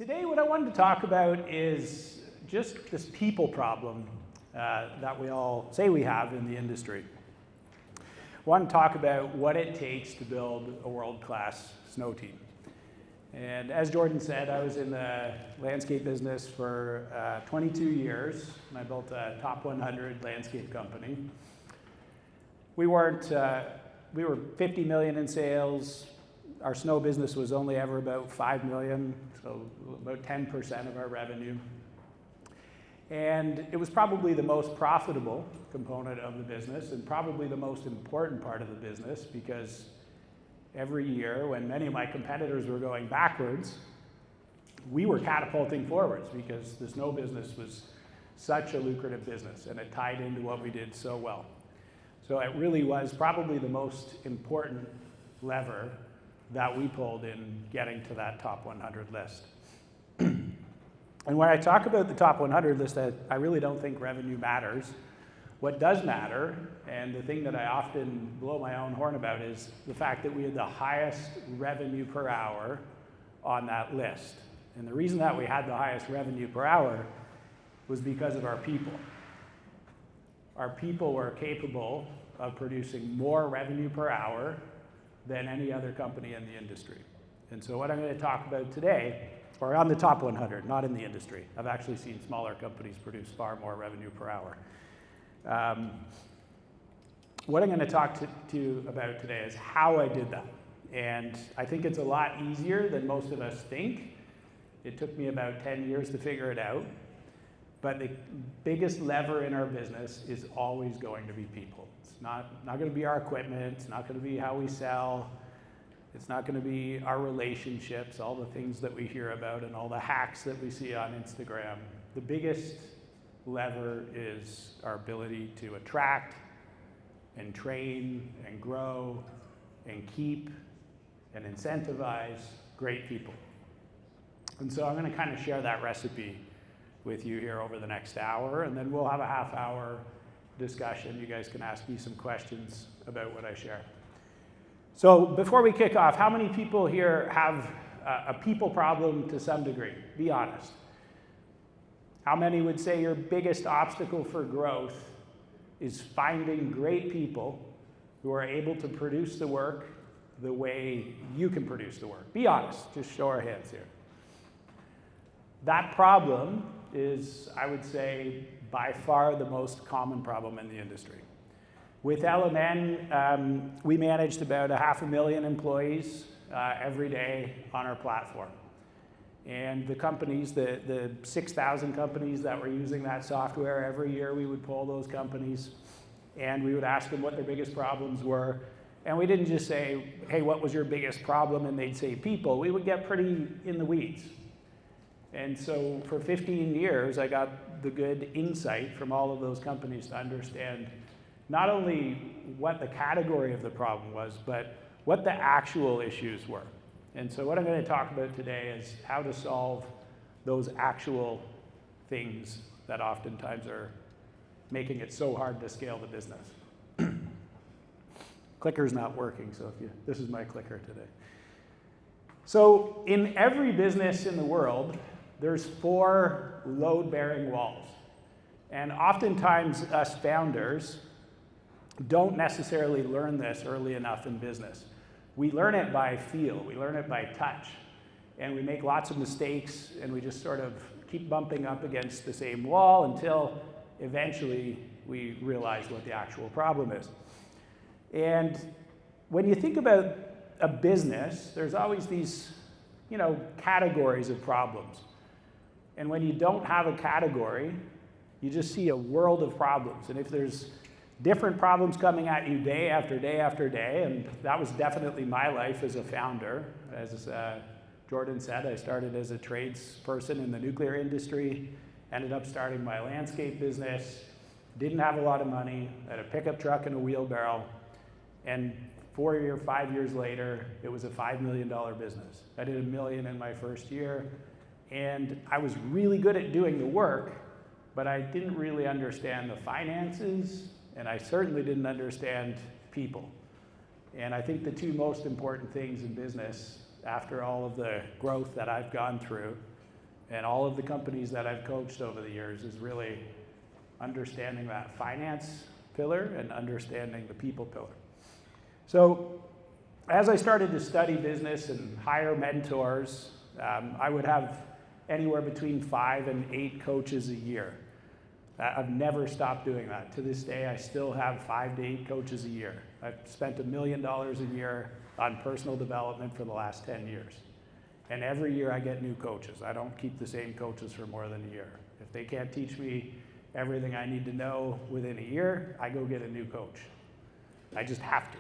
Today what I wanted to talk about is just this people problem that we all say we have in the industry. I want to talk about what it takes to build a world-class snow team. And as Jordan said, I was in the landscape business for 22 years, and I built a top 100 landscape company. We were 50 million in sales. Our snow business was only ever about 5 million, so about 10% of our revenue. And it was probably the most profitable component of the business and probably the most important part of the business, because every year when many of my competitors were going backwards, we were catapulting forwards because the snow business was such a lucrative business and it tied into what we did so well. So it really was probably the most important lever that we pulled in getting to that top 100 list. And when I talk about the top 100 list, I really don't think revenue matters. What does matter, and the thing that I often blow my own horn about, is the fact that we had the highest revenue per hour on that list. And the reason that we had the highest revenue per hour was because of our people. Our people were capable of producing more revenue per hour than any other company in the industry. And so what I'm going to talk about today, or on the top 100, not in the industry. I've actually seen smaller companies produce far more revenue per hour. What I'm going to talk to you about today is how I did that. And I think it's a lot easier than most of us think. It took me about 10 years to figure it out. But the biggest lever in our business is always going to be people. It's not going to be our equipment. It's not going to be how we sell. It's not going to be our relationships, all the things that we hear about and all the hacks that we see on Instagram. The biggest lever is our ability to attract and train and grow and keep and incentivize great people. And so I'm going to kind of share that recipe with you here over the next hour, and then we'll have a half-hour discussion. You guys can ask me some questions about what I share. So before we kick off, how many people here have a people problem to some degree? Be honest. How many would say your biggest obstacle for growth is finding great people who are able to produce the work the way you can produce the work? Be honest. Just show our hands here. That problem is, I would say, by far the most common problem in the industry. With LMN, we managed about 500,000 employees every day on our platform. And the companies, the 6,000 companies that were using that software, every year we would poll those companies and we would ask them what their biggest problems were. And we didn't just say, hey, what was your biggest problem? And they'd say people. We would get pretty in the weeds. And so for 15 years, I got the good insight from all of those companies to understand not only what the category of the problem was, but what the actual issues were. And so what I'm going to talk about today is how to solve those actual things that oftentimes are making it so hard to scale the business. Clicker's not working, so this is my clicker today. So in every business in the world, there's 4 load-bearing walls. And oftentimes us founders don't necessarily learn this early enough in business. We learn it by feel, we learn it by touch, and we make lots of mistakes, and we just sort of keep bumping up against the same wall until eventually we realize what the actual problem is. And when you think about a business, there's always these, categories of problems. And when you don't have a category, you just see a world of problems. And if there's different problems coming at you day after day after day, and that was definitely my life as a founder. As Jordan said, I started as a tradesperson in the nuclear industry, ended up starting my landscape business, didn't have a lot of money, had a pickup truck and a wheelbarrow, and 4 or 5 years later, it was a $5 million business. I did $1 million in my first year, and I was really good at doing the work, but I didn't really understand the finances, and I certainly didn't understand people. And I think the 2 most important things in business, after all of the growth that I've gone through, And all of the companies that I've coached over the years is really understanding that finance pillar and understanding the people pillar. So as I started to study business and hire mentors, I would have anywhere between 5 and 8 coaches a year. I've never stopped doing that. To this day, I still have 5 to 8 coaches a year. I've spent $1 million a year on personal development for the last 10 years. And every year I get new coaches. I don't keep the same coaches for more than a year. If they can't teach me everything I need to know within a year, I go get a new coach. I just have to.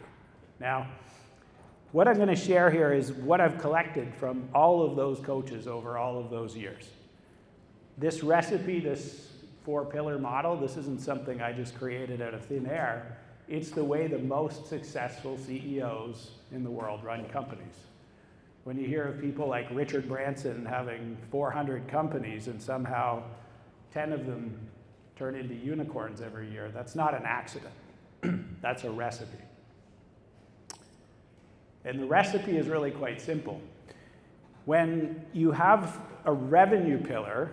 Now, what I'm going to share here is what I've collected from all of those coaches over all of those years. This recipe, this 4-pillar model, this isn't something I just created out of thin air. It's the way the most successful CEOs in the world run companies. When you hear of people like Richard Branson having 400 companies and somehow 10 of them turn into unicorns every year, that's not an accident. That's a recipe. And the recipe is really quite simple. When you have a revenue pillar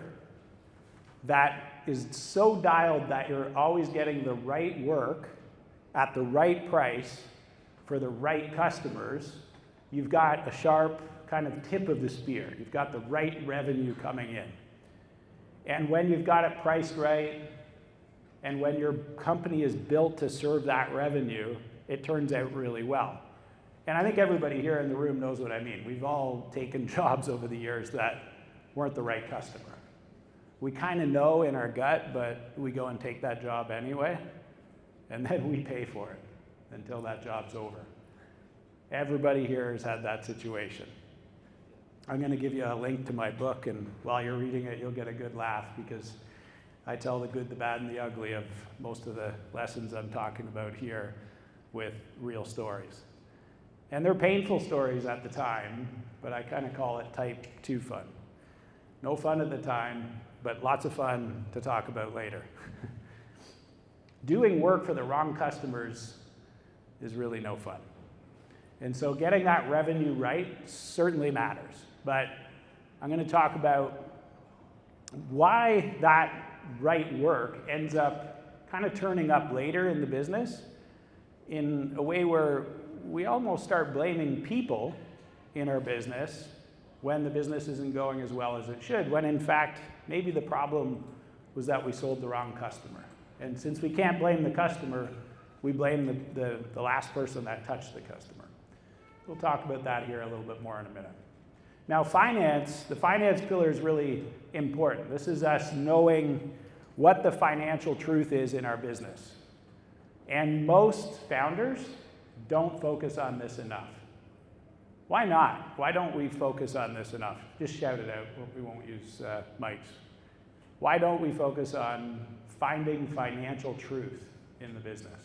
that is so dialed that you're always getting the right work at the right price for the right customers, you've got a sharp kind of tip of the spear. You've got the right revenue coming in. And when you've got it priced right, and when your company is built to serve that revenue, it turns out really well. And I think everybody here in the room knows what I mean. We've all taken jobs over the years that weren't the right customer. We kind of know in our gut, but we go and take that job anyway, and then we pay for it until that job's over. Everybody here has had that situation. I'm going to give you a link to my book, and while you're reading it, you'll get a good laugh, because I tell the good, the bad, and the ugly of most of the lessons I'm talking about here with real stories. And they're painful stories at the time, but I kind of call it type 2 fun. No fun at the time, but lots of fun to talk about later. Doing work for the wrong customers is really no fun. And so getting that revenue right certainly matters. But I'm going to talk about why that right work ends up kind of turning up later in the business in a way where we almost start blaming people in our business when the business isn't going as well as it should, when in fact, maybe the problem was that we sold the wrong customer. And since we can't blame the customer, we blame the last person that touched the customer. We'll talk about that here a little bit more in a minute. Now, the finance pillar is really important. This is us knowing what the financial truth is in our business. And most founders don't focus on this enough. Why not? Why don't we focus on this enough? Just shout it out. We won't use mics. Why don't we focus on finding financial truth in the business?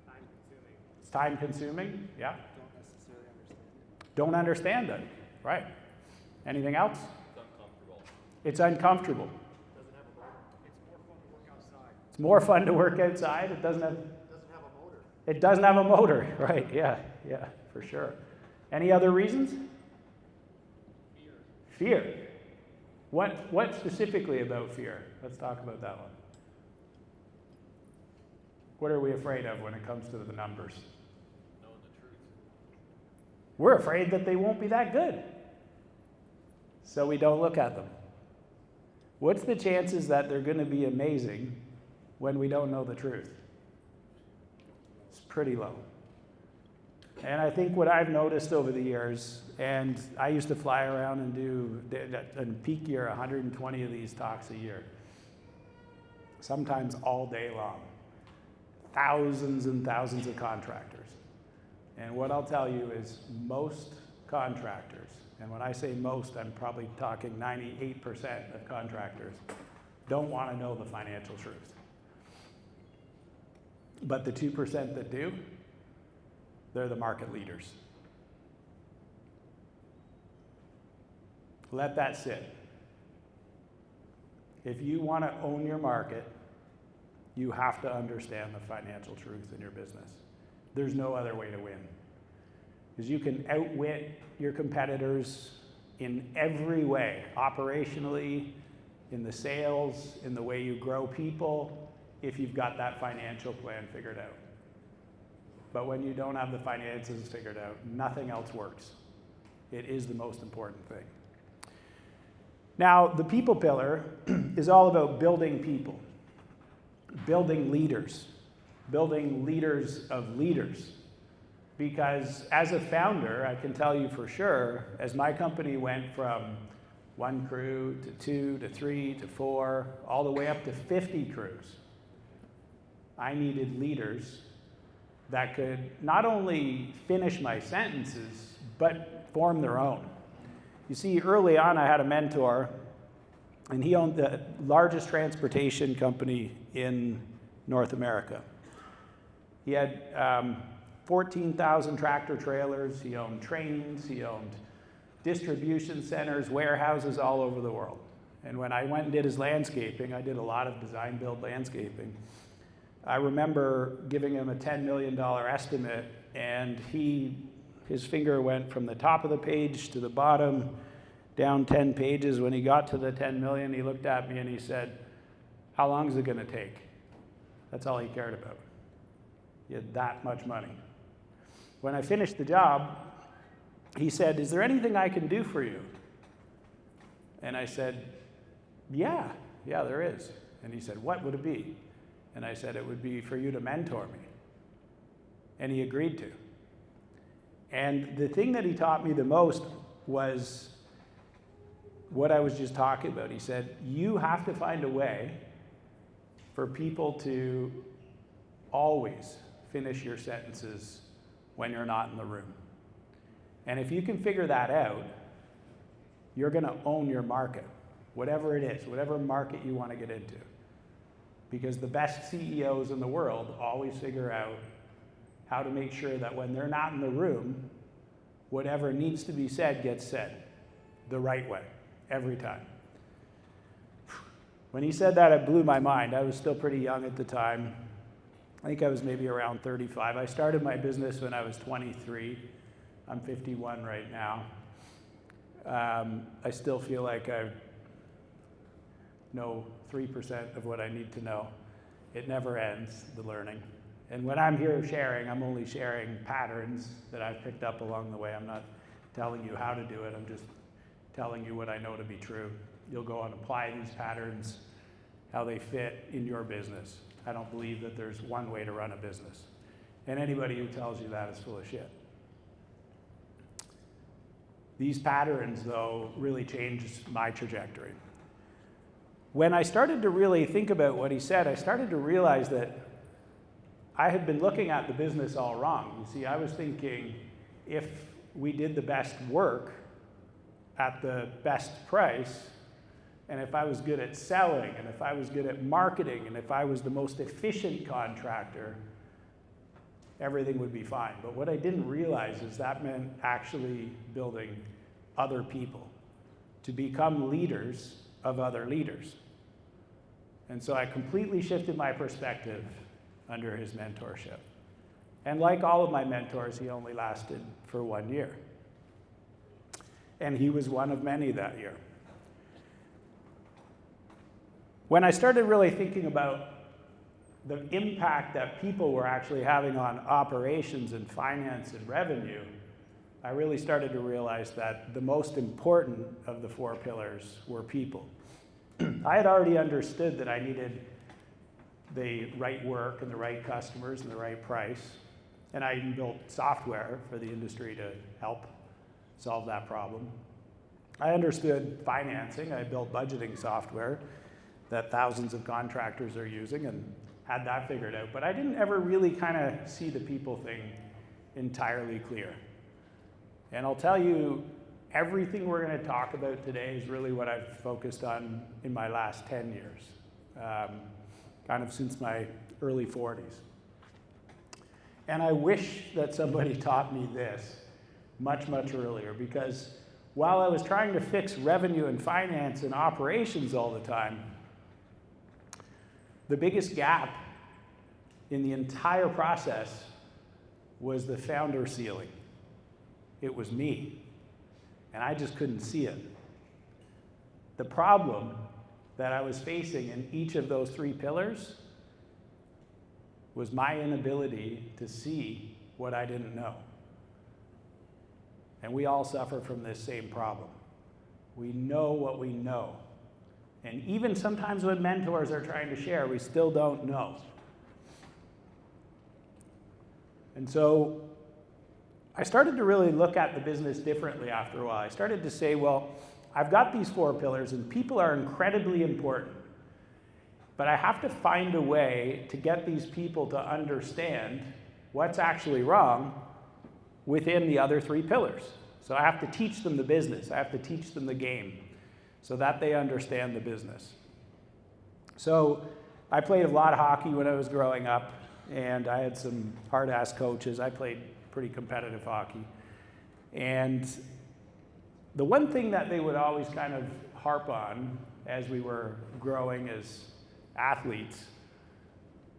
Time-consuming. It's time-consuming, yeah. Don't necessarily understand it. Don't understand it, right. Anything else? It's uncomfortable. It's uncomfortable. Doesn't have a motor. It's more fun to work outside. It's more fun to work outside. It doesn't have a motor. It doesn't have a motor, right? Yeah, for sure. Any other reasons? Fear. What specifically about fear? Let's talk about that one. What are we afraid of when it comes to the numbers? Knowing the truth. We're afraid that they won't be that good, so we don't look at them. What's the chances that they're going to be amazing when we don't know the truth? It's pretty low. And I think what I've noticed over the years, and I used to fly around and do, in peak year, 120 of these talks a year, sometimes all day long, thousands and thousands of contractors. And what I'll tell you is most contractors, and when I say most, I'm probably talking 98% of contractors, don't want to know the financial truth. But the 2% that do, they're the market leaders. Let that sit. If you want to own your market, you have to understand the financial truth in your business. There's no other way to win. Because you can outwit your competitors in every way, operationally, in the sales, in the way you grow people, if you've got that financial plan figured out. But when you don't have the finances figured out, nothing else works. It is the most important thing. Now, the people pillar is all about building people, building leaders of leaders. Because as a founder, I can tell you for sure, as my company went from 1 crew to 2 to 3 to 4, all the way up to 50 crews, I needed leaders that could not only finish my sentences, but form their own. You see, early on, I had a mentor, and he owned the largest transportation company in North America. He had 14,000 tractor trailers, he owned trains, he owned distribution centers, warehouses all over the world. And when I went and did his landscaping, I did a lot of design build landscaping. I remember giving him a $10 million estimate, and his finger went from the top of the page to the bottom, down 10 pages. When he got to the 10 million, he looked at me and he said, "How long is it going to take?" That's all he cared about. He had that much money. When I finished the job, he said, "Is there anything I can do for you?" And I said, yeah, there is. And he said, "What would it be?" And I said, "It would be for you to mentor me." And he agreed to. And the thing that he taught me the most was what I was just talking about. He said, you have to find a way for people to always finish your sentences when you're not in the room. And if you can figure that out, you're going to own your market, whatever it is, whatever market you want to get into. Because the best CEOs in the world always figure out how to make sure that when they're not in the room, whatever needs to be said gets said the right way, every time. When he said that, it blew my mind. I was still pretty young at the time. I think I was maybe around 35. I started my business when I was 23. I'm 51 right now. I still feel like I know 3% of what I need to know. It never ends, the learning. And when I'm here sharing, I'm only sharing patterns that I've picked up along the way. I'm not telling you how to do it. I'm just telling you what I know to be true. You'll go and apply these patterns, how they fit in your business. I don't believe that there's one way to run a business. And anybody who tells you that is full of shit. These patterns, though, really changed my trajectory. When I started to really think about what he said, I started to realize that I had been looking at the business all wrong. You see, I was thinking if we did the best work at the best price, and if I was good at selling, and if I was good at marketing, and if I was the most efficient contractor, everything would be fine. But what I didn't realize is that meant actually building other people to become leaders of other leaders. And so I completely shifted my perspective under his mentorship. And like all of my mentors, he only lasted for 1 year. And he was one of many that year. When I started really thinking about the impact that people were actually having on operations and finance and revenue, I really started to realize that the most important of the 4 pillars were people. I had already understood that I needed the right work and the right customers and the right price. And I even built software for the industry to help solve that problem. I understood financing. I built budgeting software that thousands of contractors are using and had that figured out. But I didn't ever really kind of see the people thing entirely clear. And I'll tell you, everything we're going to talk about today is really what I've focused on in my last 10 years, kind of since my early 40s. And I wish that somebody taught me this much, much earlier, because while I was trying to fix revenue and finance and operations all the time, the biggest gap in the entire process was the founder ceiling. It was me. and I just couldn't see it. The problem that I was facing in each of those 3 pillars was my inability to see what I didn't know. And we all suffer from this same problem. We know what we know. And even sometimes when mentors are trying to share, we still don't know. And so I started to really look at the business differently after a while. I started to say, well, I've got these 4 pillars and people are incredibly important. But I have to find a way to get these people to understand what's actually wrong within the other 3 pillars. So I have to teach them the business. I have to teach them the game so that they understand the business. So I played a lot of hockey when I was growing up, and I had some hard-ass coaches. I played pretty competitive hockey. And the one thing that they would always kind of harp on as we were growing as athletes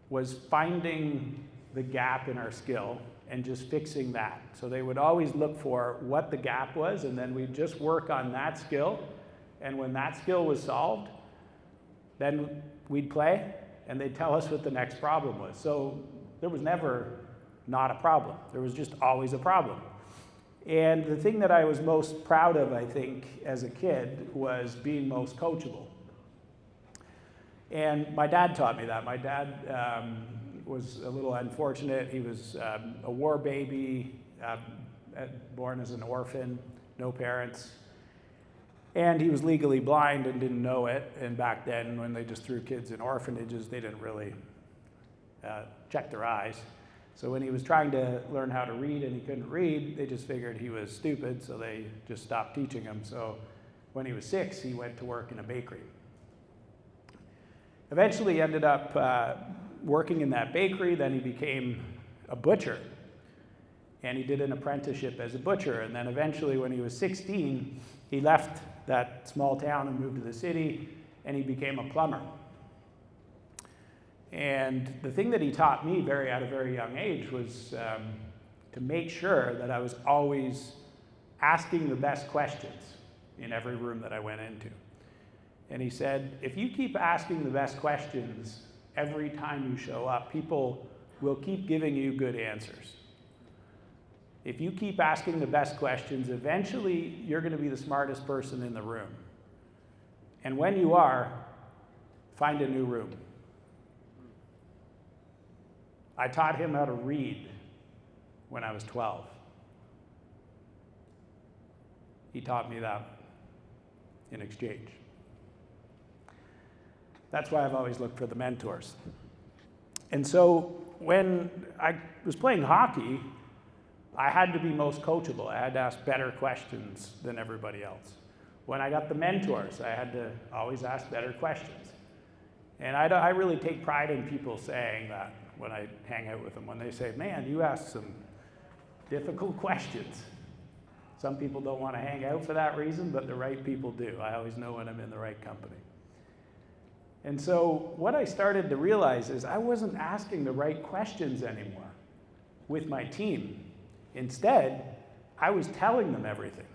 was finding the gap in our skill and just fixing that. So they would always look for what the gap was, and then we'd just work on that skill. And when that skill was solved, then we'd play, and they'd tell us what the next problem was. So there was never not a problem. There was just always a problem. And the thing that I was most proud of, I think, as a kid was being most coachable. And my dad taught me that. My dad was a little unfortunate. He was a war baby, born as an orphan, no parents. And he was legally blind and didn't know it. And back then, when they just threw kids in orphanages, they didn't really check their eyes. So when he was trying to learn how to read and he couldn't read, they just figured he was stupid, so they just stopped teaching him. So when he was 6, he went to work in a bakery. Eventually he ended up working in that bakery, then he became a butcher. And he did an apprenticeship as a butcher. And then eventually when he was 16, he left that small town and moved to the city, and he became a plumber. And the thing that he taught me at a very young age was to make sure that I was always asking the best questions in every room that I went into. And he said, if you keep asking the best questions every time you show up, people will keep giving you good answers. If you keep asking the best questions, eventually you're going to be the smartest person in the room. And when you are, find a new room. I taught him how to read when I was 12. He taught me that in exchange. That's why I've always looked for the mentors. And so when I was playing hockey, I had to be most coachable. I had to ask better questions than everybody else. When I got the mentors, I had to always ask better questions. And I really take pride in people saying that when I hang out with them, when they say, man, you ask some difficult questions. Some people don't want to hang out for that reason, but the right people do. I always know when I'm in the right company. And so what I started to realize is I wasn't asking the right questions anymore with my team. Instead, I was telling them everything.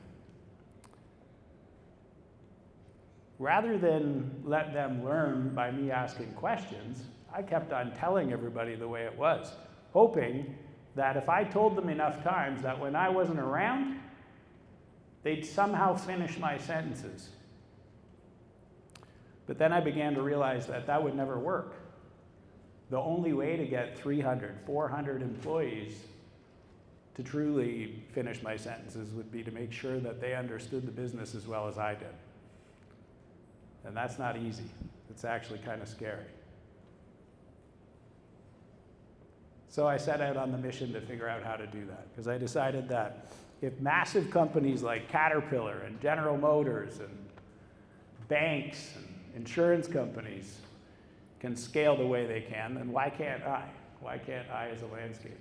Rather than let them learn by me asking questions, I kept on telling everybody the way it was, hoping that if I told them enough times that when I wasn't around, they'd somehow finish my sentences. But then I began to realize that that would never work. The only way to get 300, 400 employees to truly finish my sentences would be to make sure that they understood the business as well as I did. And that's not easy. It's actually kind of scary. So I set out on the mission to figure out how to do that, because I decided that if massive companies like Caterpillar and General Motors and banks and insurance companies can scale the way they can, then why can't I? Why can't I as a landscaper?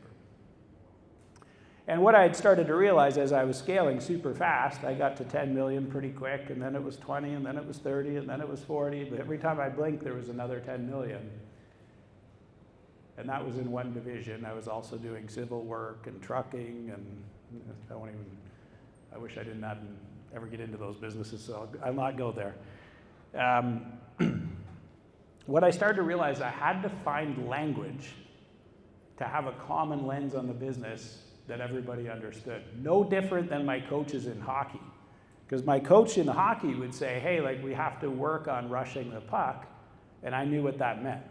And what I had started to realize as I was scaling super fast, I got to 10 million pretty quick, and then it was 20, and then it was 30, and then it was 40, but every time I blinked, there was another 10 million. And that was in one division. I was also doing civil work and trucking, and I wish I didn't have ever get into those businesses, so I'll not go there. What I started to realize, I had to find language to have a common lens on the business that everybody understood. No different than my coaches in hockey. Because my coach in hockey would say, hey, like, we have to work on rushing the puck, and I knew what that meant.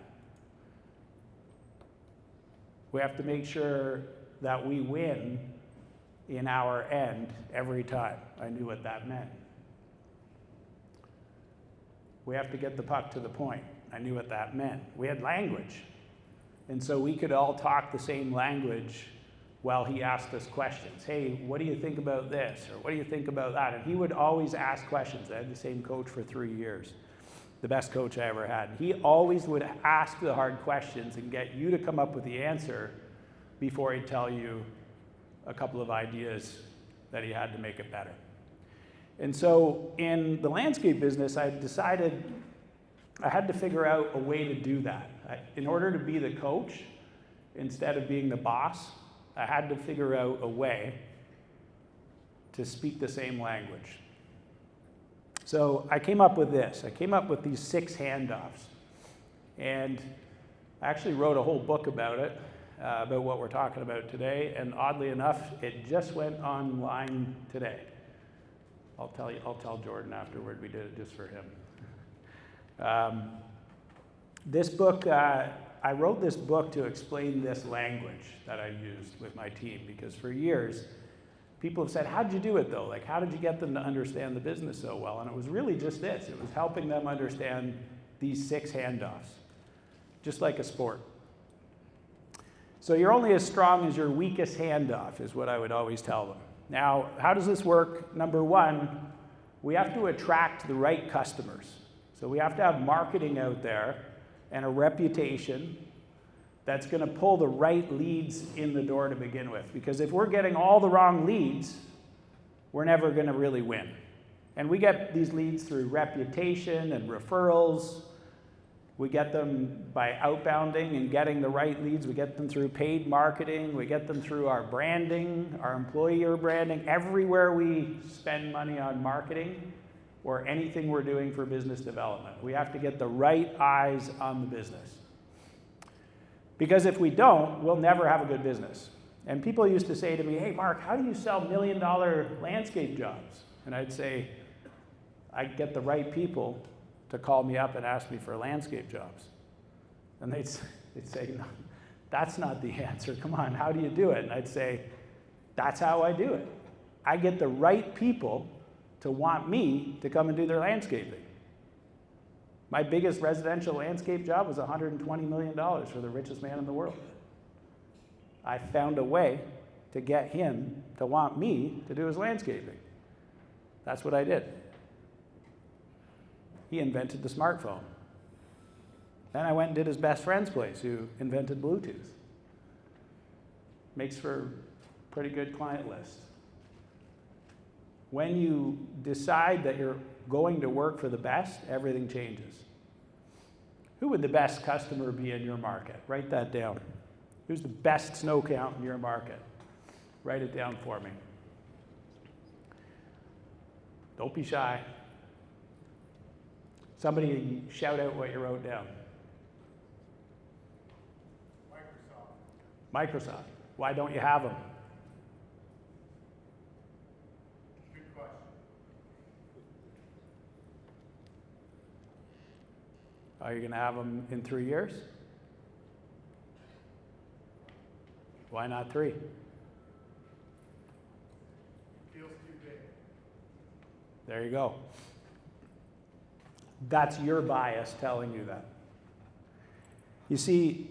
We have to make sure that we win in our end every time. I knew what that meant. We have to get the puck to the point. I knew what that meant. We had language. And so we could all talk the same language while he asked us questions. Hey, what do you think about this? Or what do you think about that? And he would always ask questions. I had the same coach for 3 years, the best coach I ever had. He always would ask the hard questions and get you to come up with the answer before he'd tell you a couple of ideas that he had to make it better. And so in the landscape business, I decided I had to figure out a way to do that. In order to be the coach, instead of being the boss, I had to figure out a way to speak the same language. So I came up with this. I came up with these 6 handoffs. And I actually wrote a whole book about it, about what we're talking about today. And oddly enough, it just went online today. I'll tell Jordan afterward, we did it just for him. This book, I wrote this book to explain this language that I used with my team, because for years, people have said, how'd you do it though? Like, how did you get them to understand the business so well? And it was really just this. It was helping them understand these 6 handoffs, just like a sport. So you're only as strong as your weakest handoff is what I would always tell them. Now, how does this work? Number 1, we have to attract the right customers. So we have to have marketing out there and a reputation that's going to pull the right leads in the door to begin with. Because if we're getting all the wrong leads, we're never going to really win. And we get these leads through reputation and referrals. We get them by outbounding and getting the right leads. We get them through paid marketing. We get them through our branding, our employer branding. Everywhere we spend money on marketing or anything we're doing for business development, we have to get the right eyes on the business. Because if we don't, we'll never have a good business. And people used to say to me, hey, Mark, how do you sell $1 million landscape jobs? And I'd say, I get the right people to call me up and ask me for landscape jobs. And they'd say, no, that's not the answer. Come on, how do you do it? And I'd say, that's how I do it. I get the right people to want me to come and do their landscaping. My biggest residential landscape job was $120 million for the richest man in the world. I found a way to get him to want me to do his landscaping. That's what I did. He invented the smartphone. Then I went and did his best friend's place, who invented Bluetooth. Makes for a pretty good client list. When you decide that you're going to work for the best, everything changes. Who would the best customer be in your market? Write that down. Who's the best snow count in your market? Write it down for me. Don't be shy. Somebody shout out what you wrote down. Microsoft. Why don't you have them? Good question. Are you going to have them in 3 years? Why not 3? Feels too big. There you go. That's your bias telling you that. You see,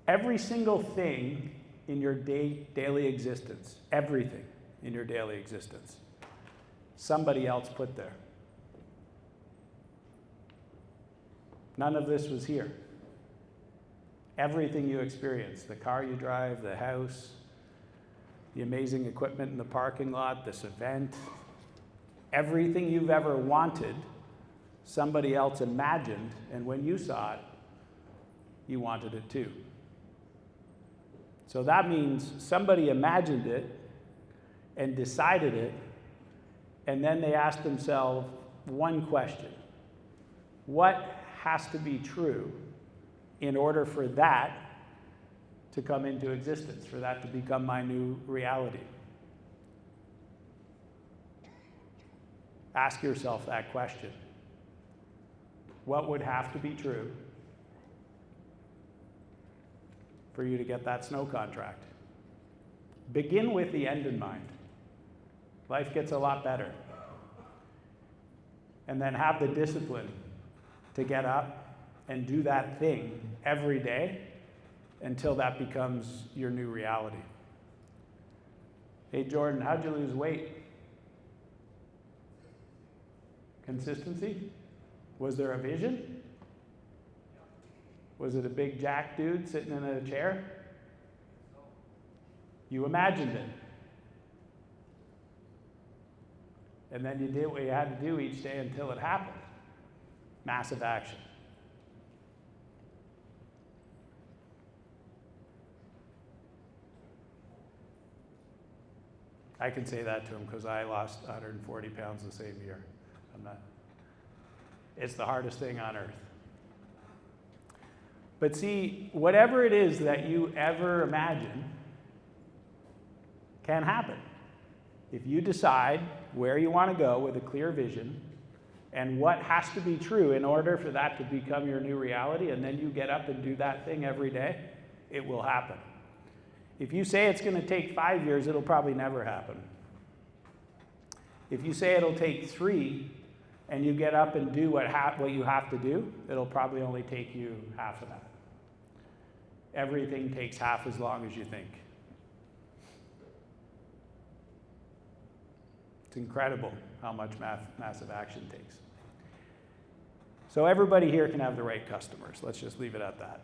every single thing in your daily existence, everything in your daily existence, somebody else put there. None of this was here. Everything you experience, the car you drive, the house, the amazing equipment in the parking lot, this event, everything you've ever wanted, somebody else imagined, and when you saw it, you wanted it too. So that means somebody imagined it and decided it and then they ask themselves one question: what has to be true in order for that to come into existence, for that to become my new reality? Ask yourself that question. What would have to be true for you to get that snow contract? Begin with the end in mind. Life gets a lot better. And then have the discipline to get up and do that thing every day until that becomes your new reality. Hey, Jordan, how'd you lose weight? Consistency? Was there a vision? Was it a big jack dude sitting in a chair? You imagined it. And then you did what you had to do each day until it happened. Massive action. I can say that to him because I lost 140 pounds the same year. It's the hardest thing on earth. But see, whatever it is that you ever imagine can happen. If you decide where you want to go with a clear vision and what has to be true in order for that to become your new reality, and then you get up and do that thing every day, it will happen. If you say it's going to take 5 years, it'll probably never happen. If you say it'll take 3, and you get up and do what you have to do, it'll probably only take you half of that. Everything takes half as long as you think. It's incredible how much massive action takes. So everybody here can have the right customers. Let's just leave it at that.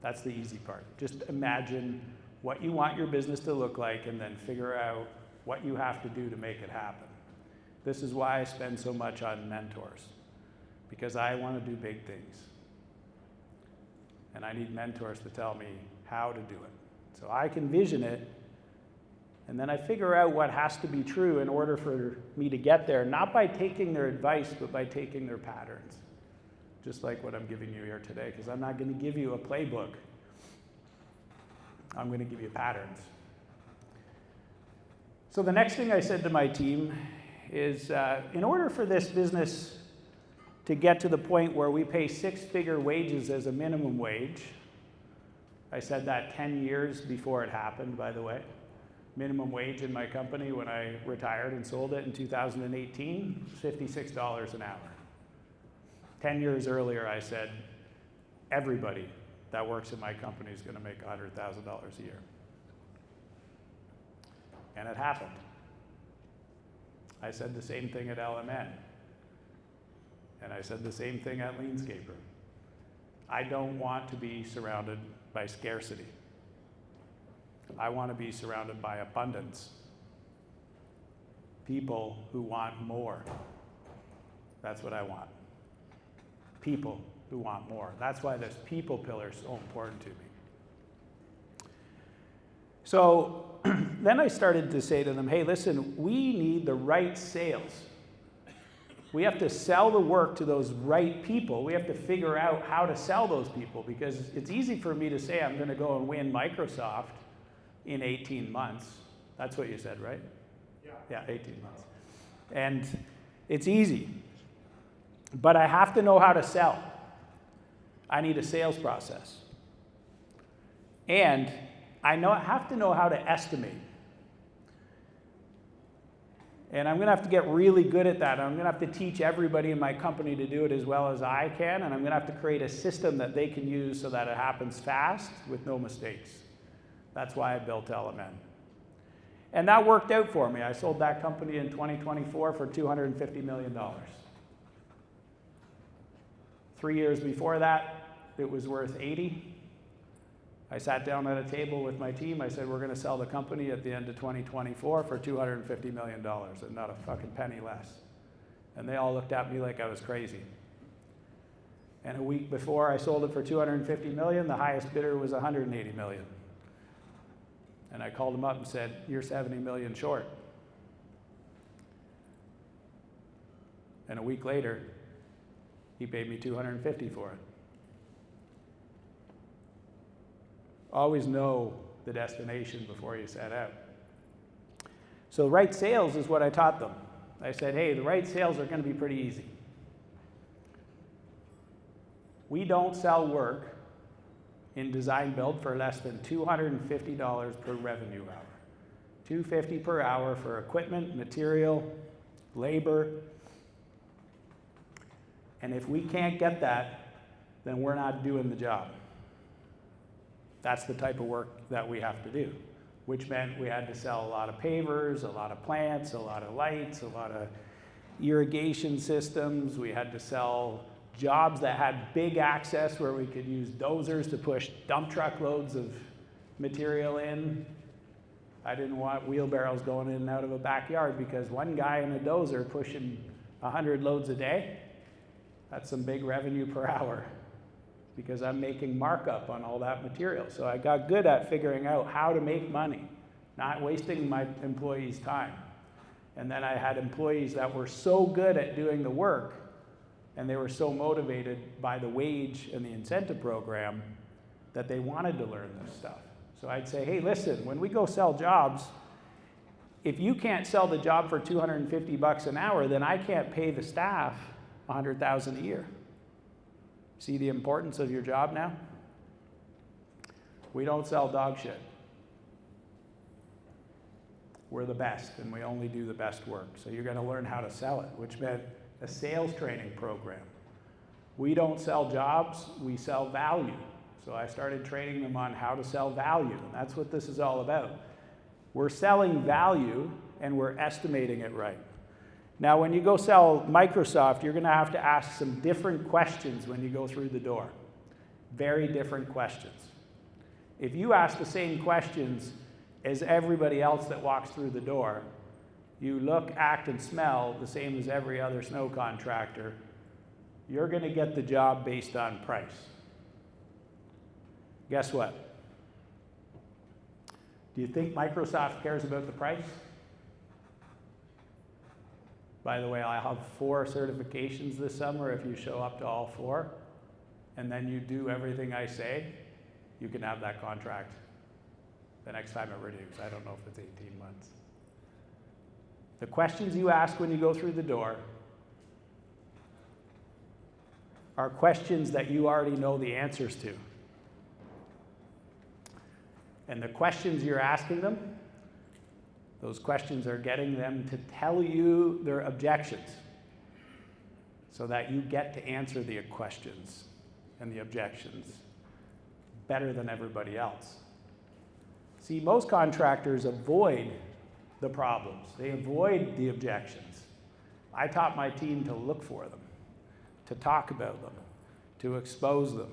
That's the easy part. Just imagine what you want your business to look like and then figure out what you have to do to make it happen. This is why I spend so much on mentors, because I want to do big things. And I need mentors to tell me how to do it. So I can vision it, and then I figure out what has to be true in order for me to get there, not by taking their advice, but by taking their patterns. Just like what I'm giving you here today, because I'm not going to give you a playbook. I'm going to give you patterns. So the next thing I said to my team is, in order for this business to get to the point where we pay 6-figure wages as a minimum wage, I said that 10 years before it happened, by the way. Minimum wage in my company when I retired and sold it in 2018, $56 an hour. 10 years earlier, I said, everybody that works in my company is going to make $100,000 a year. And it happened. I said the same thing at LMN. And I said the same thing at Leanscaper. I don't want to be surrounded by scarcity. I want to be surrounded by abundance. People who want more. That's what I want. People who want more. That's why this people pillar is so important to me. So then I started to say to them, hey, listen, we need the right sales. We have to sell the work to those right people. We have to figure out how to sell those people, because it's easy for me to say I'm going to go and win Microsoft in 18 months. That's what you said, right? Yeah, 18 months. And it's easy. But I have to know how to sell. I need a sales process. And I have to know how to estimate. And I'm going to have to get really good at that. I'm going to have to teach everybody in my company to do it as well as I can. And I'm going to have to create a system that they can use so that it happens fast with no mistakes. That's why I built LMN. And that worked out for me. I sold that company in 2024 for $250 million. 3 years before that, it was worth 80. I sat down at a table with my team. I said, we're going to sell the company at the end of 2024 for $250 million and not a fucking penny less. And they all looked at me like I was crazy. And a week before I sold it for $250 million, the highest bidder was $180 million. And I called them up and said, you're $70 million short. And a week later, he paid me $250 for it. Always know the destination before you set out. So right sales is what I taught them. I said, hey, the right sales are going to be pretty easy. We don't sell work in design build for less than $250 per revenue hour. $250 per hour for equipment, material, labor. And if we can't get that, then we're not doing the job. That's the type of work that we have to do, which meant we had to sell a lot of pavers, a lot of plants, a lot of lights, a lot of irrigation systems. We had to sell jobs that had big access where we could use dozers to push dump truck loads of material in. I didn't want wheelbarrows going in and out of a backyard because one guy in a dozer pushing 100 loads a day, that's some big revenue per hour because I'm making markup on all that material. So I got good at figuring out how to make money, not wasting my employees' time. And then I had employees that were so good at doing the work and they were so motivated by the wage and the incentive program that they wanted to learn this stuff. So I'd say, hey, listen, when we go sell jobs, if you can't sell the job for $250 an hour, then I can't pay the staff $100,000 a year. See the importance of your job now? We don't sell dog shit. We're the best, and we only do the best work. So you're going to learn how to sell it, which meant a sales training program. We don't sell jobs, we sell value. So I started training them on how to sell value, and that's what this is all about. We're selling value, and we're estimating it right. Now, when you go sell Microsoft, you're going to have to ask some different questions when you go through the door. Very different questions. If you ask the same questions as everybody else that walks through the door, you look, act, and smell the same as every other snow contractor, you're going to get the job based on price. Guess what? Do you think Microsoft cares about the price? By the way, I'll have 4 certifications this summer if you show up to all 4, and then you do everything I say, you can have that contract the next time it renews. I don't know if it's 18 months. The questions you ask when you go through the door are questions that you already know the answers to. And the questions you're asking them, those questions are getting them to tell you their objections so that you get to answer the questions and the objections better than everybody else. See, most contractors avoid the problems. They avoid the objections. I taught my team to look for them, to talk about them, to expose them,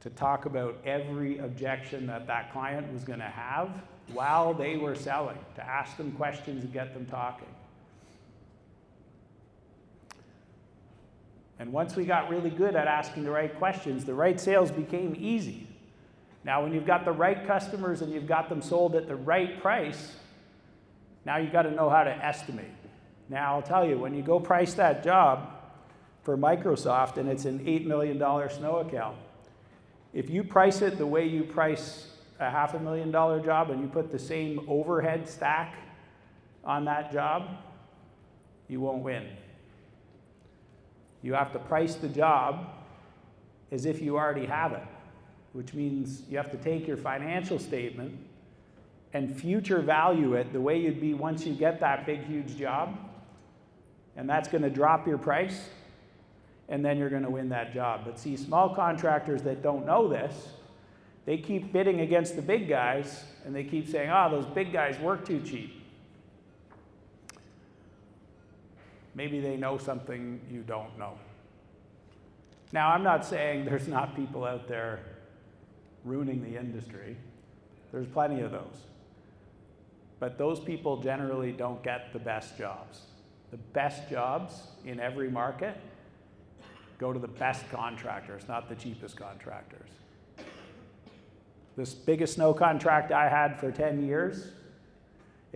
to talk about every objection that that client was going to have while they were selling, to ask them questions and get them talking. And once we got really good at asking the right questions, the right sales became easy. Now, when you've got the right customers and you've got them sold at the right price, now you've got to know how to estimate. Now, I'll tell you, when you go price that job for Microsoft and it's an $8 million snow account, if you price it the way you price a $500,000 job and you put the same overhead stack on that job, you won't win. You have to price the job as if you already have it, which means you have to take your financial statement and future value it the way you'd be once you get that big, huge job, and that's going to drop your price, and then you're going to win that job. But see, small contractors that don't know this, they keep bidding against the big guys, and they keep saying, oh, those big guys work too cheap. Maybe they know something you don't know. Now, I'm not saying there's not people out there ruining the industry. There's plenty of those. But those people generally don't get the best jobs. The best jobs in every market go to the best contractors, not the cheapest contractors. This biggest snow contract I had for 10 years,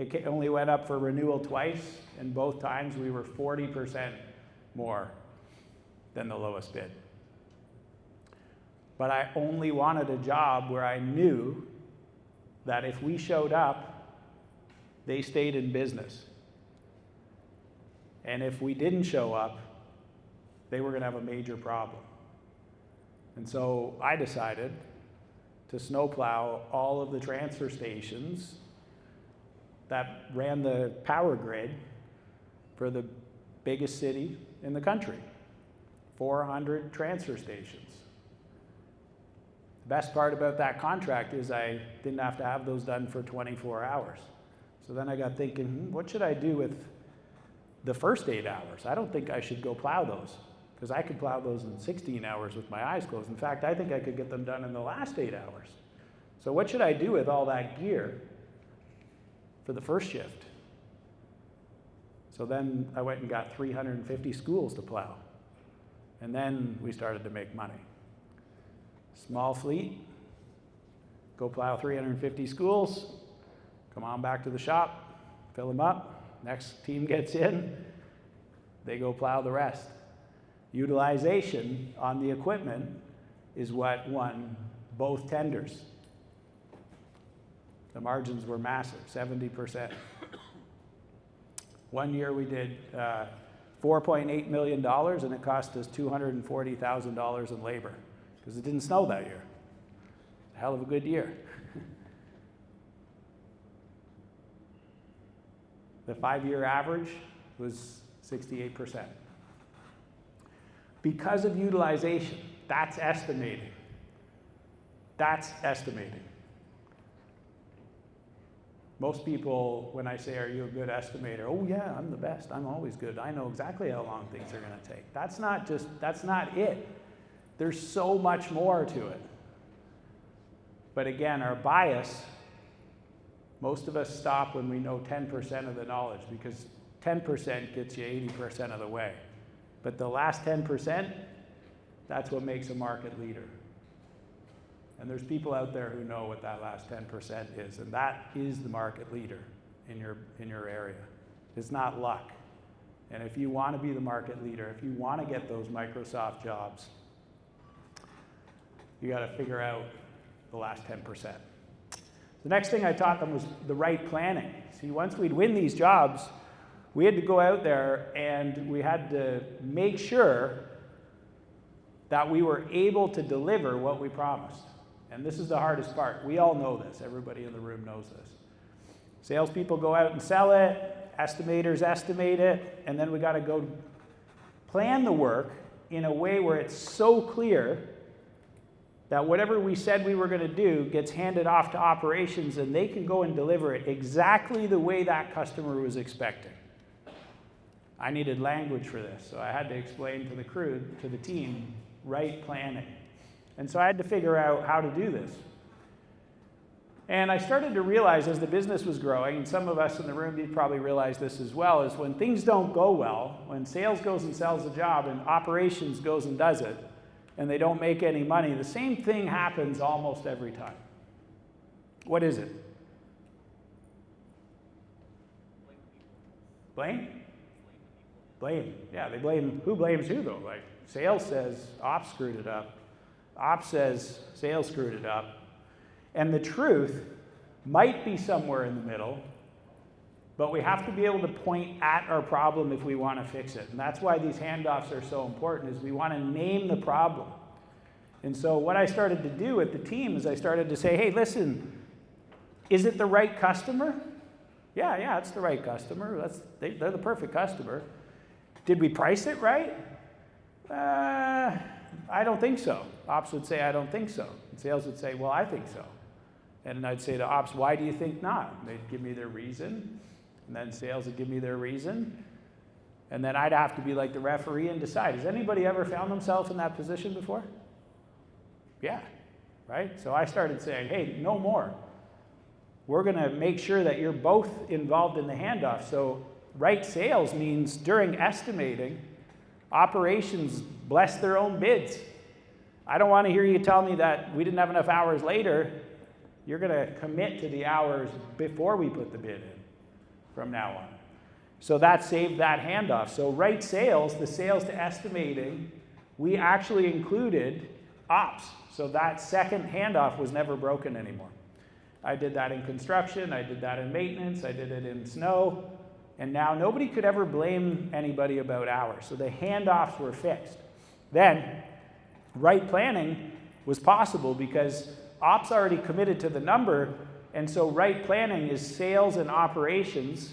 It only went up for renewal twice, and both times we were 40% more than the lowest bid. But I only wanted a job where I knew that if we showed up, they stayed in business. And if we didn't show up, they were going to have a major problem. And so I decided to snowplow all of the transfer stations that ran the power grid for the biggest city in the country. 400 transfer stations. The best part about that contract is I didn't have to have those done for 24 hours. So then I got thinking, what should I do with the first 8 hours? I don't think I should go plow those, because I could plow those in 16 hours with my eyes closed. In fact, I think I could get them done in the last 8 hours. So what should I do with all that gear for the first shift? So then I went and got 350 schools to plow. And then we started to make money. Small fleet, go plow 350 schools, come on back to the shop, fill them up, next team gets in, they go plow the rest. Utilization on the equipment is what won both tenders. The margins were massive, 70%. One year we did $4.8 million, and it cost us $240,000 in labor, because it didn't snow that year. A hell of a good year. The 5-year average was 68%. Because of utilization, that's estimating. That's estimating. Most people, when I say, are you a good estimator? Oh yeah, I'm the best. I'm always good. I know exactly how long things are going to take. That's not it. There's so much more to it. But again, our bias, most of us stop when we know 10% of the knowledge, because 10% gets you 80% of the way. But the last 10%, that's what makes a market leader. And there's people out there who know what that last 10% is, and that is the market leader in your area. It's not luck. And if you want to be the market leader, if you want to get those Microsoft jobs, you got to figure out the last 10%. The next thing I taught them was the right planning. See, once we'd win these jobs, we had to go out there and we had to make sure that we were able to deliver what we promised. And this is the hardest part. We all know this. Everybody in the room knows this. Salespeople go out and sell it, estimators estimate it, and then we got to go plan the work in a way where it's so clear that whatever we said we were going to do gets handed off to operations, and they can go and deliver it exactly the way that customer was expecting. I needed language for this, so I had to explain to the crew, to the team, right planning. And so I had to figure out how to do this. And I started to realize as the business was growing, and some of us in the room, you probably realize this as well, is when things don't go well, when sales goes and sells a job and operations goes and does it, and they don't make any money, the same thing happens almost every time. What is it? Blame? Blame. Yeah, they blame. Who blames who though? Like sales says ops screwed it up. Ops says sales screwed it up. And the truth might be somewhere in the middle, but we have to be able to point at our problem if we want to fix it. And that's why these handoffs are so important, is we want to name the problem. And so what I started to do with the team is I started to say, hey, listen, is it the right customer? Yeah, it's the right customer. They're the perfect customer. Did we price it right? I don't think so. Ops would say, I don't think so. And sales would say, well, I think so. And I'd say to ops, why do you think not? And they'd give me their reason. And then sales would give me their reason. And then I'd have to be like the referee and decide. Has anybody ever found themselves in that position before? Yeah, right? So I started saying, hey, no more. We're going to make sure that you're both involved in the handoff. So right sales means during estimating, operations bless their own bids. I don't want to hear you tell me that we didn't have enough hours later. You're going to commit to the hours before we put the bid in. from now on. So that saved that handoff. So right sales, the sales to estimating, we actually included ops. So that second handoff was never broken anymore. I did that in construction, I did that in maintenance, I did it in snow, and now nobody could ever blame anybody about hours. So the handoffs were fixed. Then, right planning was possible because ops already committed to the number, and so right planning is sales and operations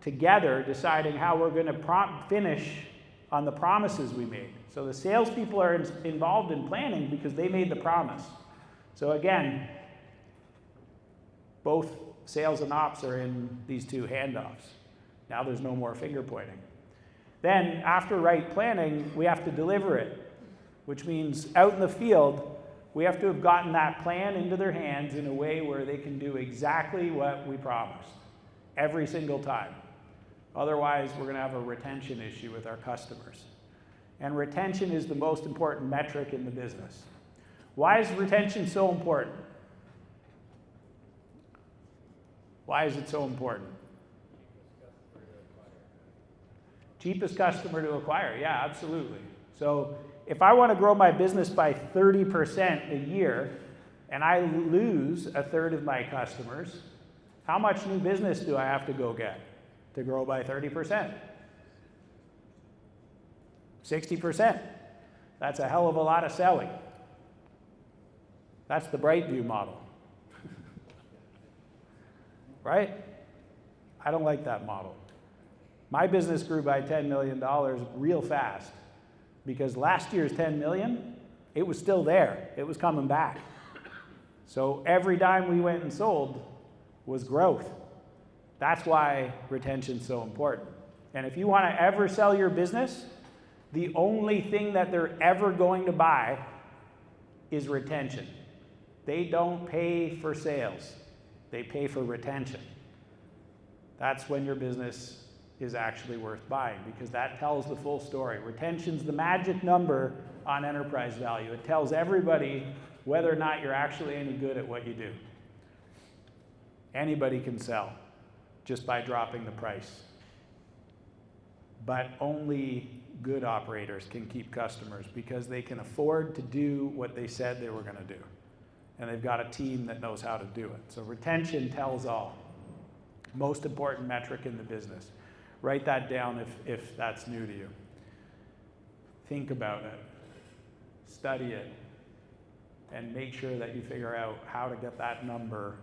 together deciding how we're going to finish on the promises we made. So the salespeople are involved in planning because they made the promise. So again, both sales and ops are in these two handoffs. Now there's no more finger pointing. Then after right planning, we have to deliver it, which means out in the field, we have to have gotten that plan into their hands in a way where they can do exactly what we promised every single time. Otherwise, we're going to have a retention issue with our customers. And retention is the most important metric in the business. Why is retention so important? Why is it so important? Cheapest customer to acquire, yeah, absolutely. So if I want to grow my business by 30% a year, and I lose a third of my customers, how much new business do I have to go get to grow by 30%? 60%. That's a hell of a lot of selling. That's the Brightview model. Right? I don't like that model. My business grew by $10 million real fast because last year's $10 million, it was still there. It was coming back. So every dime we went and sold was growth. That's why retention's so important. And if you want to ever sell your business, the only thing that they're ever going to buy is retention. They don't pay for sales. They pay for retention. That's when your business is actually worth buying because that tells the full story. Retention's the magic number on enterprise value. It tells everybody whether or not you're actually any good at what you do. Anybody can sell just by dropping the price. But only good operators can keep customers because they can afford to do what they said they were going to do. And they've got a team that knows how to do it. So retention tells all. Most important metric in the business. Write that down if that's new to you. Think about it. Study it. And make sure that you figure out how to get that number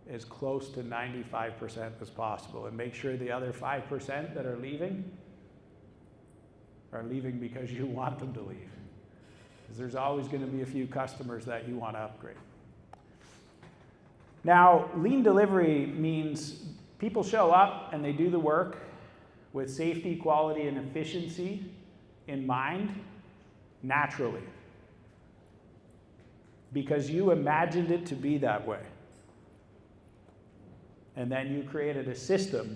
as close to 95% as possible. And make sure the other 5% that are leaving because you want them to leave. Because there's always going to be a few customers that you want to upgrade. Now, lean delivery means people show up and they do the work with safety, quality, and efficiency in mind naturally. Because you imagined it to be that way. And then you created a system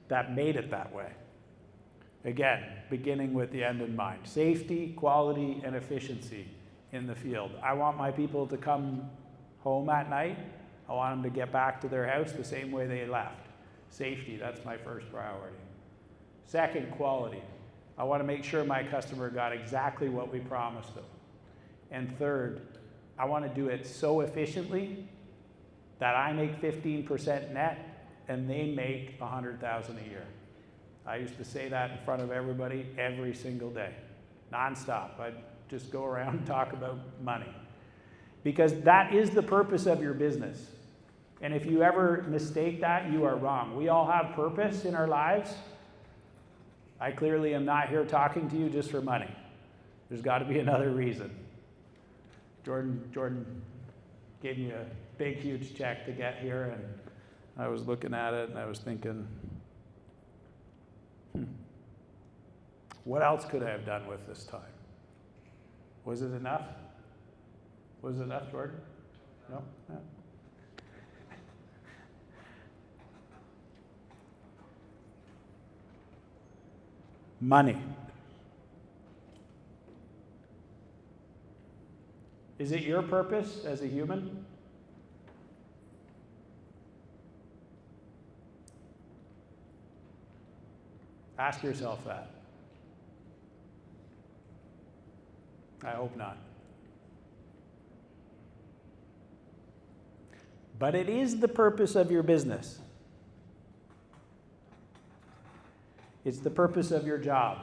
that made it that way. Again, beginning with the end in mind. Safety, quality, and efficiency in the field. I want my people to come home at night. I want them to get back to their house the same way they left. Safety, that's my first priority. Second, quality. I want to make sure my customer got exactly what we promised them. And third, I want to do it so efficiently that I make 15% net and they make $100,000 a year. I used to say that in front of everybody every single day, nonstop. I'd just go around and talk about money. Because that is the purpose of your business. And if you ever mistake that, you are wrong. We all have purpose in our lives. I clearly am not here talking to you just for money. There's got to be another reason. Jordan gave me a big, huge check to get here, and I was looking at it, and I was thinking, what else could I have done with this time? Was it enough? Was it enough, Jordan? No? No. Money. Is it your purpose as a human? Ask yourself that. I hope not. But it is the purpose of your business. It's the purpose of your job.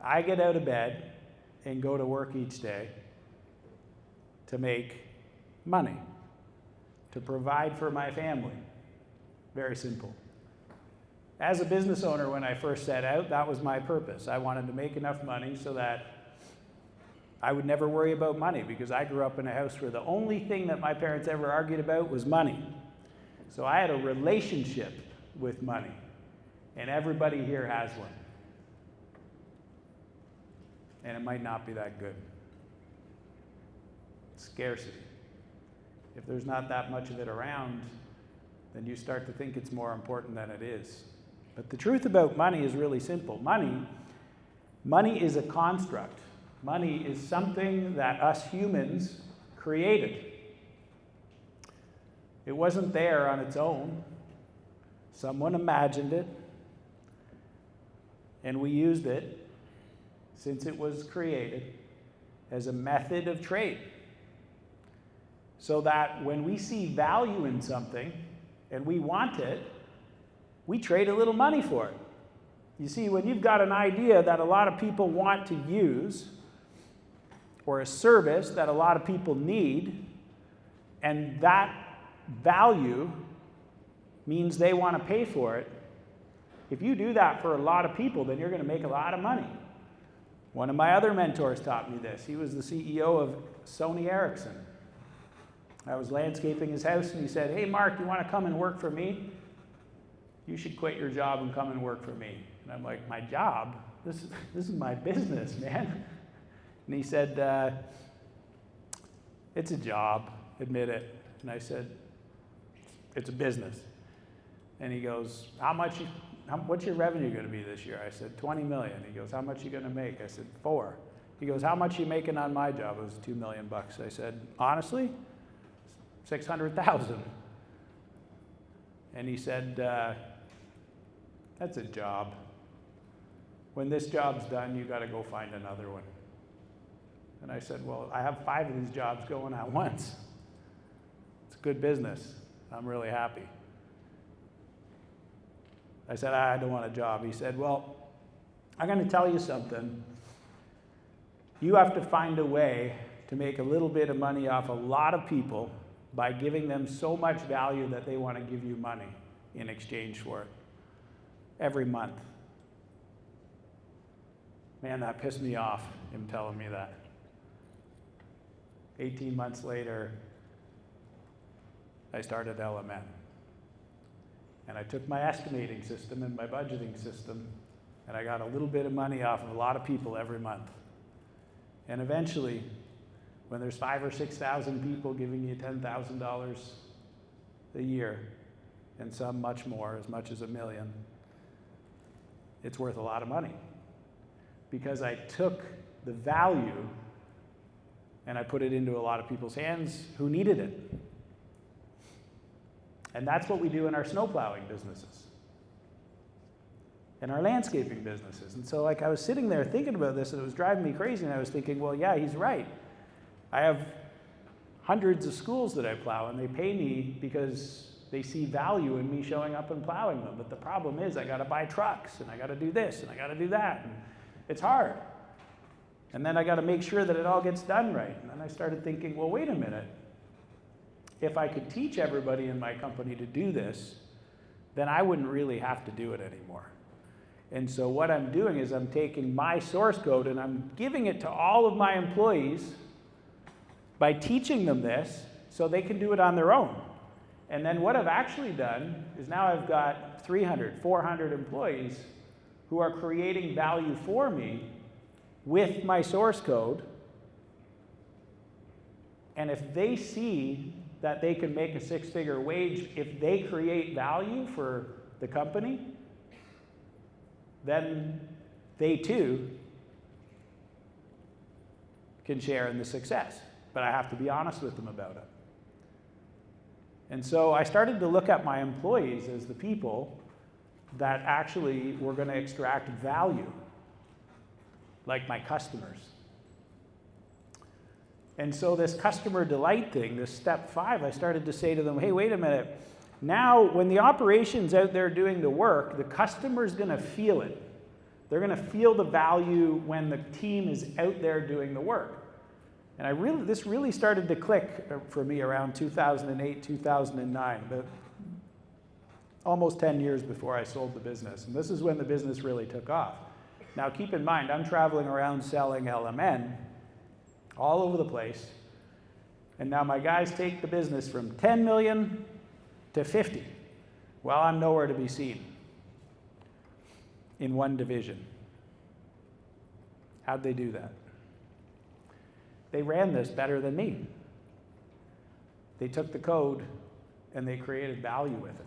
I get out of bed and go to work each day to make money, to provide for my family. Very simple. As a business owner, when I first set out, that was my purpose. I wanted to make enough money so that I would never worry about money, because I grew up in a house where the only thing that my parents ever argued about was money. So I had a relationship with money, and everybody here has one. And it might not be that good. Scarcity. If there's not that much of it around, then you start to think it's more important than it is. But the truth about money is really simple. Money is a construct. Money is something that us humans created. It wasn't there on its own. Someone imagined it, and we used it since it was created as a method of trade. So that when we see value in something and we want it, we trade a little money for it. You see, when you've got an idea that a lot of people want to use, or a service that a lot of people need, and that value means they want to pay for it, if you do that for a lot of people, then you're going to make a lot of money. One of my other mentors taught me this. He was the CEO of Sony Ericsson. I was landscaping his house, and he said, "Hey, Mark, you want to come and work for me? You should quit your job and come and work for me." And I'm like, "My job? This is my business, man." And he said, "It's a job, admit it." And I said, "It's a business." And he goes, "What's your revenue going to be this year?" I said, 20 million. He goes, "How much are you going to make?" I said, 4. He goes, "How much are you making on my job?" It was $2 million. I said, "Honestly, 600,000. And he said, "That's a job. When this job's done, you got to go find another one." And I said, "Well, I have 5 of these jobs going at once. It's a good business. I'm really happy." I said, "I don't want a job." He said, "Well, I'm going to tell you something. You have to find a way to make a little bit of money off a lot of people by giving them so much value that they want to give you money in exchange for it every month." Man, that pissed me off, him telling me that. 18 months later, I started LMN. And I took my estimating system and my budgeting system, and I got a little bit of money off of a lot of people every month. And eventually, when there's 5,000 or 6,000 people giving you $10,000 a year, and some much more, as much as $1 million, it's worth a lot of money. Because I took the value and I put it into a lot of people's hands who needed it. And that's what we do in our snowplowing businesses, in our landscaping businesses. And so I was sitting there thinking about this, and it was driving me crazy, and I was thinking, well, yeah, he's right. I have hundreds of schools that I plow, and they pay me because they see value in me showing up and plowing them. But the problem is I got to buy trucks, and I got to do this, and I got to do that. And it's hard. And then I got to make sure that it all gets done right. And then I started thinking, well, wait a minute. If I could teach everybody in my company to do this, then I wouldn't really have to do it anymore. And so what I'm doing is I'm taking my source code and I'm giving it to all of my employees by teaching them this so they can do it on their own. And then what I've actually done is now I've got 300, 400 employees who are creating value for me with my source code. And if they see that they can make a 6-figure wage if they create value for the company, then they too can share in the success. But I have to be honest with them about it. And so I started to look at my employees as the people that actually were going to extract value, like my customers. And so this customer delight thing, this step 5, I started to say to them, hey, wait a minute. Now, when the operation's out there doing the work, the customer's going to feel it. They're going to feel the value when the team is out there doing the work. And this really started to click for me around 2008, 2009, but almost 10 years before I sold the business. And this is when the business really took off. Now, keep in mind, I'm traveling around selling LMN all over the place. And now my guys take the business from 10 million to 50. Well, I'm nowhere to be seen in one division. How'd they do that? They ran this better than me. They took the code and they created value with it.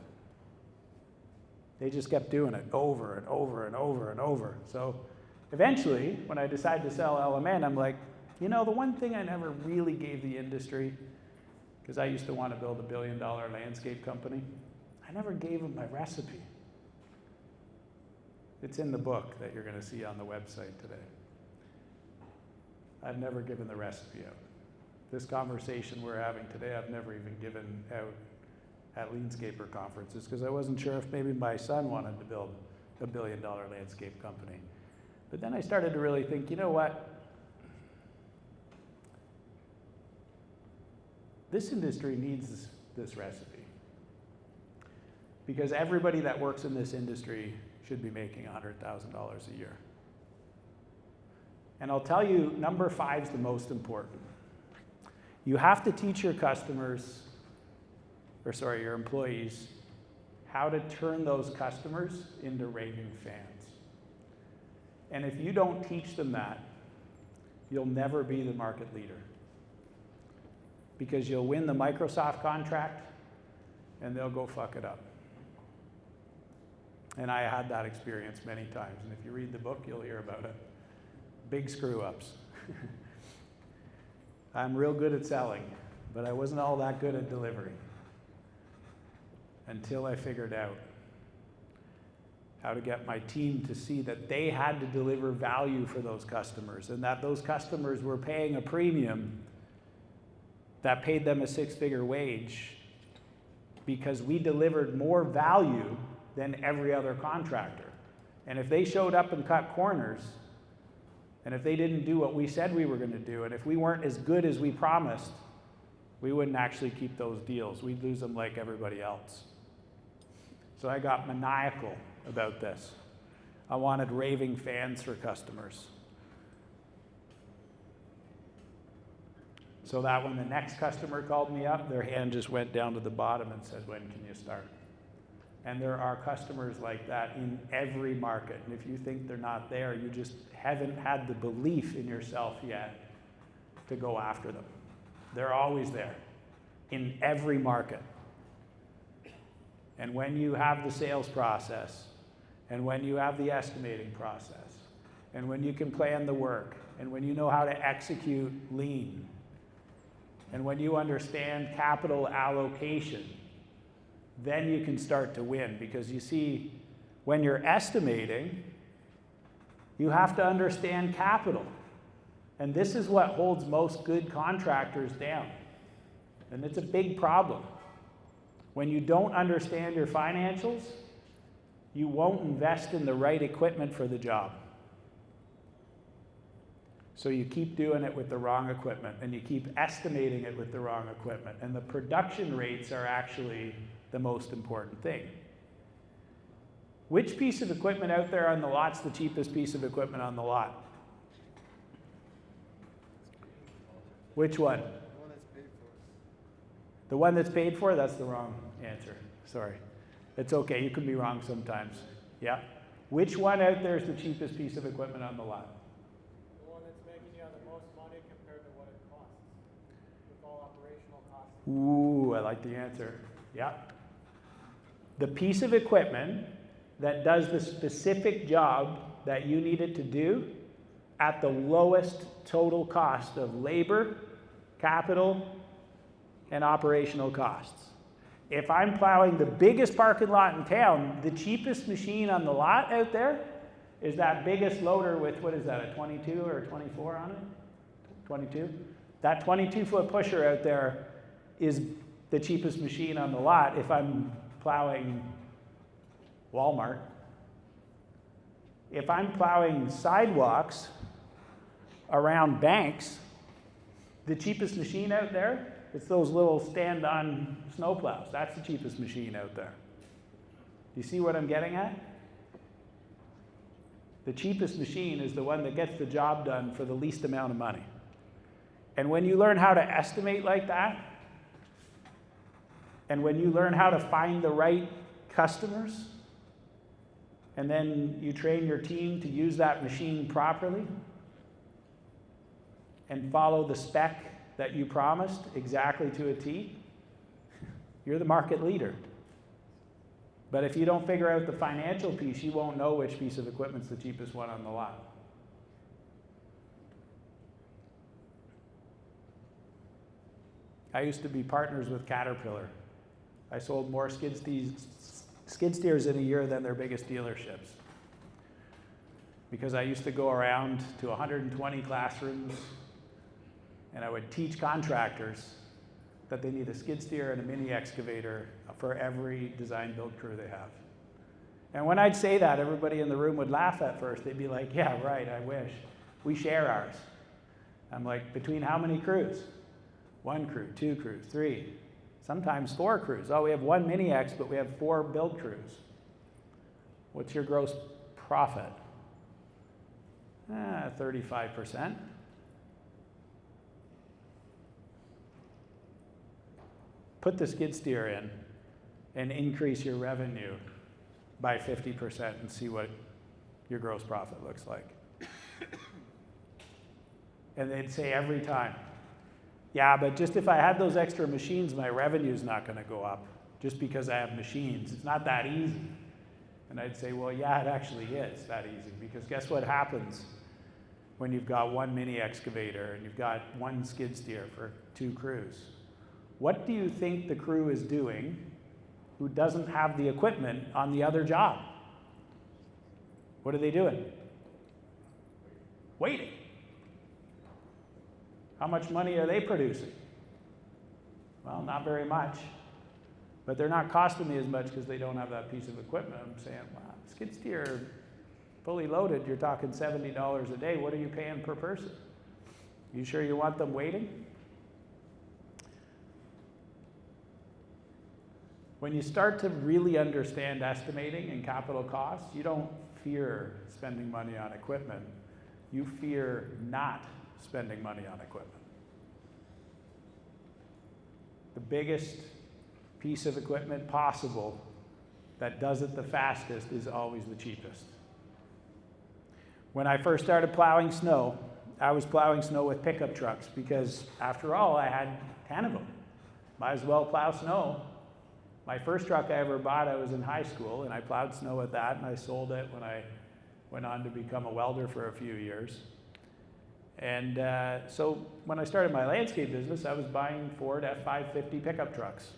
They just kept doing it over and over and over and over. So eventually, when I decided to sell LMN, I'm like, you know, the one thing I never really gave the industry, because I used to want to build a $1 billion landscape company, I never gave them my recipe. It's in the book that you're going to see on the website today. I've never given the recipe out. This conversation we're having today, I've never even given out at Leanscaper conferences because I wasn't sure if maybe my son wanted to build a $1 billion landscape company. But then I started to really think, you know what? This industry needs this recipe because everybody that works in this industry should be making $100,000 a year. And I'll tell you, number 5 is the most important. You have to teach your your employees, how to turn those customers into raving fans. And if you don't teach them that, you'll never be the market leader. Because you'll win the Microsoft contract, and they'll go fuck it up. And I had that experience many times. And if you read the book, you'll hear about it. Big screw-ups. I'm real good at selling, but I wasn't all that good at delivering until I figured out how to get my team to see that they had to deliver value for those customers and that those customers were paying a premium that paid them a 6-figure wage because we delivered more value than every other contractor. And if they showed up and cut corners, and if they didn't do what we said we were going to do, and if we weren't as good as we promised, we wouldn't actually keep those deals. We'd lose them like everybody else. So I got maniacal about this. I wanted raving fans for customers. So that when the next customer called me up, their hand just went down to the bottom and said, when can you start? And there are customers like that in every market. And if you think they're not there, you just haven't had the belief in yourself yet to go after them. They're always there in every market. And when you have the sales process, and when you have the estimating process, and when you can plan the work, and when you know how to execute lean, and when you understand capital allocation, then you can start to win. Because you see, when you're estimating, you have to understand capital. And this is what holds most good contractors down. And it's a big problem. When you don't understand your financials, you won't invest in the right equipment for the job. So you keep doing it with the wrong equipment, and you keep estimating it with the wrong equipment. And the production rates are actually the most important thing. Which piece of equipment out there on the lot's the cheapest piece of equipment on the lot? Which one? The one that's paid for. The one that's paid for? That's the wrong answer. Sorry. It's okay. You can be wrong sometimes. Yeah. Which one out there is the cheapest piece of equipment on the lot? The one that's making you the most money compared to what it costs, with all operational costs. Ooh, I like the answer. Yeah. The piece of equipment that does the specific job that you need it to do at the lowest total cost of labor, capital, and operational costs. If I'm plowing the biggest parking lot in town, the cheapest machine on the lot out there is that biggest loader with, what is that, a 22 or a 24 on it? 22? That 22-foot pusher out there is the cheapest machine on the lot if I'm plowing Walmart. If I'm plowing sidewalks around banks, the cheapest machine out there, it's those little stand-on snowplows. That's the cheapest machine out there. Do you see what I'm getting at? The cheapest machine is the one that gets the job done for the least amount of money. And when you learn how to estimate like that, and when you learn how to find the right customers, and then you train your team to use that machine properly and follow the spec that you promised exactly to a T, you're the market leader. But if you don't figure out the financial piece, you won't know which piece of equipment's the cheapest one on the lot. I used to be partners with Caterpillar. I sold more skid steers in a year than their biggest dealerships. Because I used to go around to 120 classrooms and I would teach contractors that they need a skid steer and a mini excavator for every design build crew they have. And when I'd say that, everybody in the room would laugh at first. They'd be like, yeah, right, I wish. We share ours. I'm like, between how many crews? 1 crew, 2 crews, 3, sometimes 4 crews. Oh, we have 1 mini X, but we have 4 build crews. What's your gross profit? 35%. Put the skid steer in and increase your revenue by 50% and see what your gross profit looks like. And they'd say every time, yeah, but just if I had those extra machines, my revenue's not going to go up just because I have machines. It's not that easy. And I'd say, well, yeah, it actually is that easy, because guess what happens when you've got 1 mini excavator and you've got 1 skid steer for 2 crews? What do you think the crew is doing who doesn't have the equipment on the other job? What are they doing? Waiting. How much money are they producing? Well, not very much. But they're not costing me as much because they don't have that piece of equipment. I'm saying, wow, skid steer, fully loaded, you're talking $70 a day. What are you paying per person? You sure you want them waiting? When you start to really understand estimating and capital costs, you don't fear spending money on equipment. You fear not spending money on equipment. The biggest piece of equipment possible that does it the fastest is always the cheapest. When I first started plowing snow, I was plowing snow with pickup trucks because, after all, I had 10 of them. Might as well plow snow. My first truck I ever bought, I was in high school, and I plowed snow with that, and I sold it when I went on to become a welder for a few years. And so when I started my landscape business, I was buying Ford F550 pickup trucks.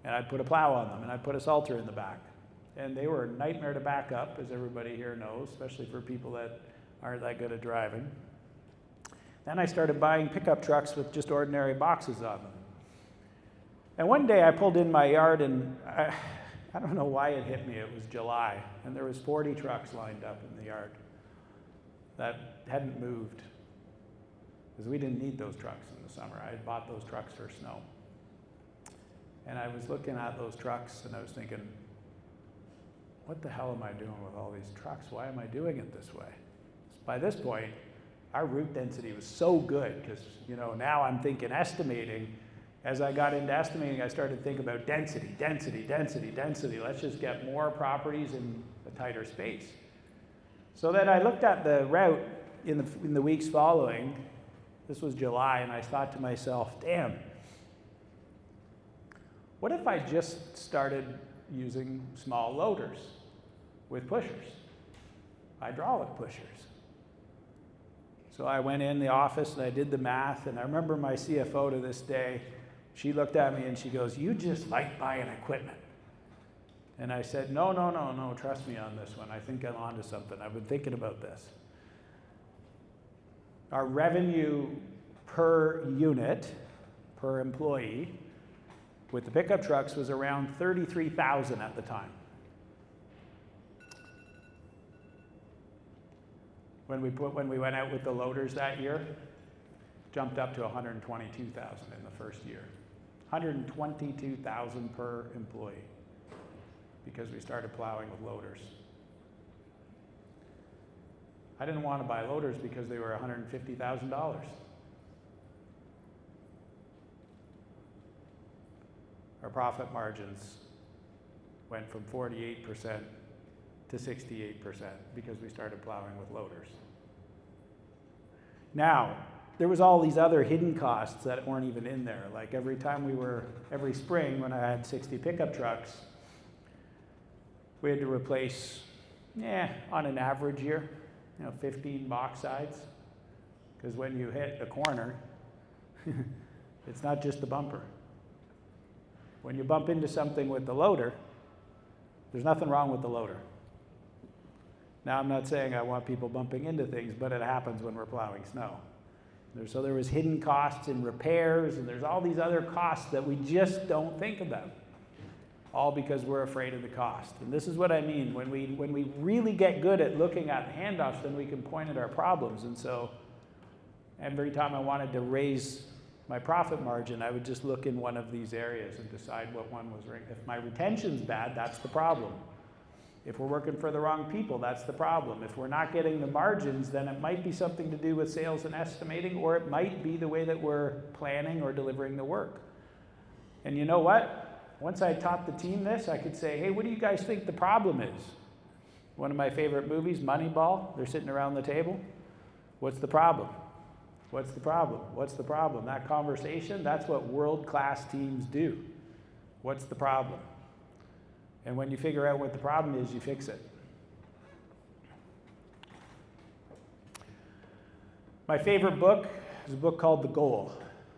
And I'd put a plow on them, and I'd put a salter in the back. And they were a nightmare to back up, as everybody here knows, especially for people that aren't that good at driving. Then I started buying pickup trucks with just ordinary boxes on them. And one day I pulled in my yard, and I don't know why it hit me. It was July, and there was 40 trucks lined up in the yard that hadn't moved, because we didn't need those trucks in the summer. I had bought those trucks for snow. And I was looking at those trucks, and I was thinking, what the hell am I doing with all these trucks? Why am I doing it this way? By this point, our route density was so good, because now I'm thinking estimating. As I got into estimating, I started to think about density. Let's just get more properties in a tighter space. So then I looked at the route in the weeks following. This was July, and I thought to myself, damn, what if I just started using small loaders with pushers, hydraulic pushers? So I went in the office and I did the math, and I remember my CFO to this day. She looked at me and she goes, "You just like buying equipment." And I said, no, trust me on this one. I think I'm onto something. I've been thinking about this. Our revenue per unit, per employee, with the pickup trucks was around $33,000 at the time. When we went out with the loaders that year, jumped up to $122,000 in the first year. $122,000 per employee, because we started plowing with loaders. I didn't want to buy loaders because they were $150,000. Our profit margins went from 48% to 68% because we started plowing with loaders. Now, there was all these other hidden costs that weren't even in there. Like every spring when I had 60 pickup trucks, we had to replace, on an average year, 15 box sides. Because when you hit a corner, it's not just the bumper. When you bump into something with the loader, there's nothing wrong with the loader. Now, I'm not saying I want people bumping into things, but it happens when we're plowing snow. So there was hidden costs in repairs, and there's all these other costs that we just don't think about, all because we're afraid of the cost. And this is what I mean. When we really get good at looking at the handoffs, then we can point at our problems. And so every time I wanted to raise my profit margin, I would just look in one of these areas and decide what one was right. If my retention's bad, that's the problem. If we're working for the wrong people, that's the problem. If we're not getting the margins, then it might be something to do with sales and estimating, or it might be the way that we're planning or delivering the work. And you know what? Once I taught the team this, I could say, hey, what do you guys think the problem is? One of my favorite movies, Moneyball, they're sitting around the table. What's the problem? What's the problem? What's the problem? That conversation, that's what world-class teams do. What's the problem? And when you figure out what the problem is, you fix it. My favorite book is a book called The Goal.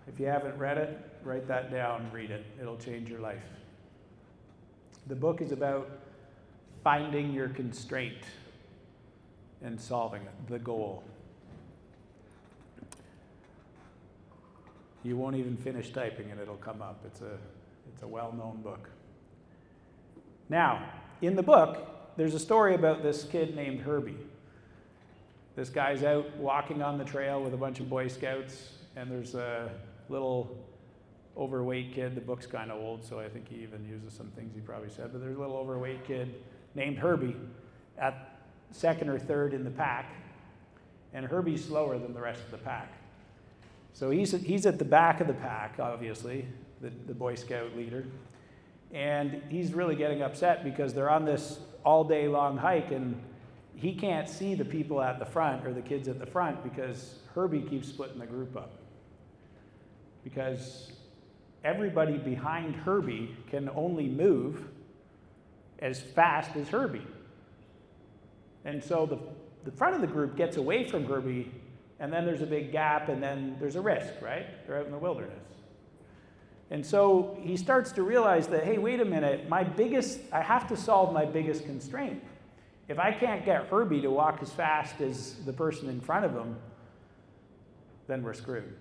If you haven't read it, write that down, read it. It'll change your life. The book is about finding your constraint and solving it, the goal. You won't even finish typing and it'll come up. It's a well-known book. Now, in the book, there's a story about this kid named Herbie. This guy's out walking on the trail with a bunch of Boy Scouts, and there's a little overweight kid. The book's kind of old, so I think he even uses some things he probably said, but there's a little overweight kid named Herbie at second or third in the pack, and Herbie's slower than the rest of the pack. So he's at the back of the pack, obviously, the Boy Scout leader, and he's really getting upset because they're on this all-day long hike, and he can't see the people at the front or the kids at the front because Herbie keeps splitting the group up. Because everybody behind Herbie can only move as fast as Herbie. And so the front of the group gets away from Herbie, and then there's a big gap, and then there's a risk, right? They're out in the wilderness. And so he starts to realize that, hey, wait a minute, I have to solve my biggest constraint. If I can't get Herbie to walk as fast as the person in front of him, then we're screwed.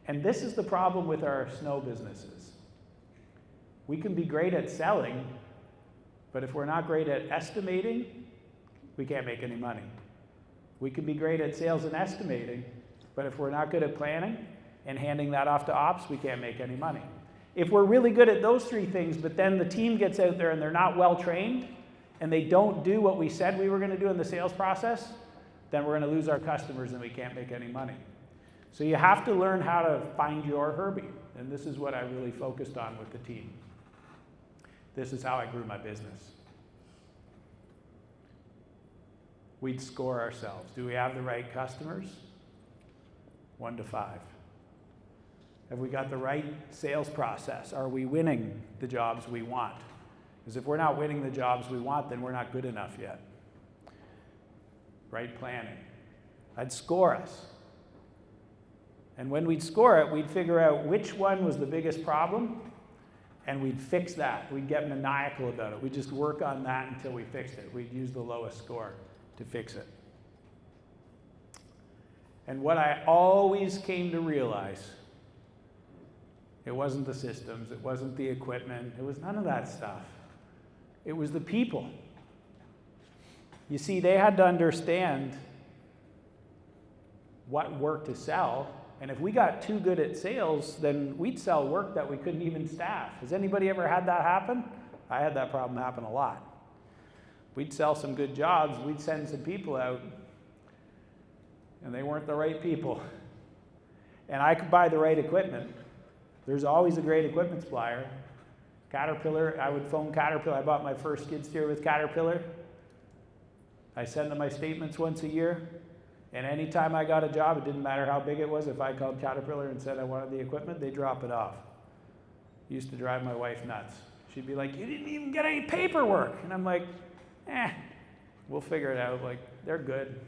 And this is the problem with our snow businesses. We can be great at selling, but if we're not great at estimating, we can't make any money. We can be great at sales and estimating, but if we're not good at planning and handing that off to ops, we can't make any money. If we're really good at those three things, but then the team gets out there and they're not well trained, and they don't do what we said we were going to do in the sales process, then we're going to lose our customers and we can't make any money. So you have to learn how to find your Herbie, and this is what I really focused on with the team. This is how I grew my business. We'd score ourselves. Do we have the right customers? 1 to 5. Have we got the right sales process? Are we winning the jobs we want? Because if we're not winning the jobs we want, then we're not good enough yet. Right planning. I'd score us. And when we'd score it, we'd figure out which one was the biggest problem, and we'd fix that. We'd get maniacal about it. We'd just work on that until we fixed it. We'd use the lowest score to fix it. And what I always came to realize, it wasn't the systems, it wasn't the equipment, it was none of that stuff. It was the people. You see, they had to understand what work to sell, and if we got too good at sales, then we'd sell work that we couldn't even staff. Has anybody ever had that happen? I had that problem happen a lot. We'd sell some good jobs, we'd send some people out, and they weren't the right people. And I could buy the right equipment. There's always a great equipment supplier. Caterpillar, I would phone Caterpillar. I bought my first skid steer with Caterpillar. I send them my statements once a year. And anytime I got a job, it didn't matter how big it was, if I called Caterpillar and said I wanted the equipment, they drop it off. It used to drive my wife nuts. She'd be like, "You didn't even get any paperwork." And I'm like, we'll figure it out. Like, they're good.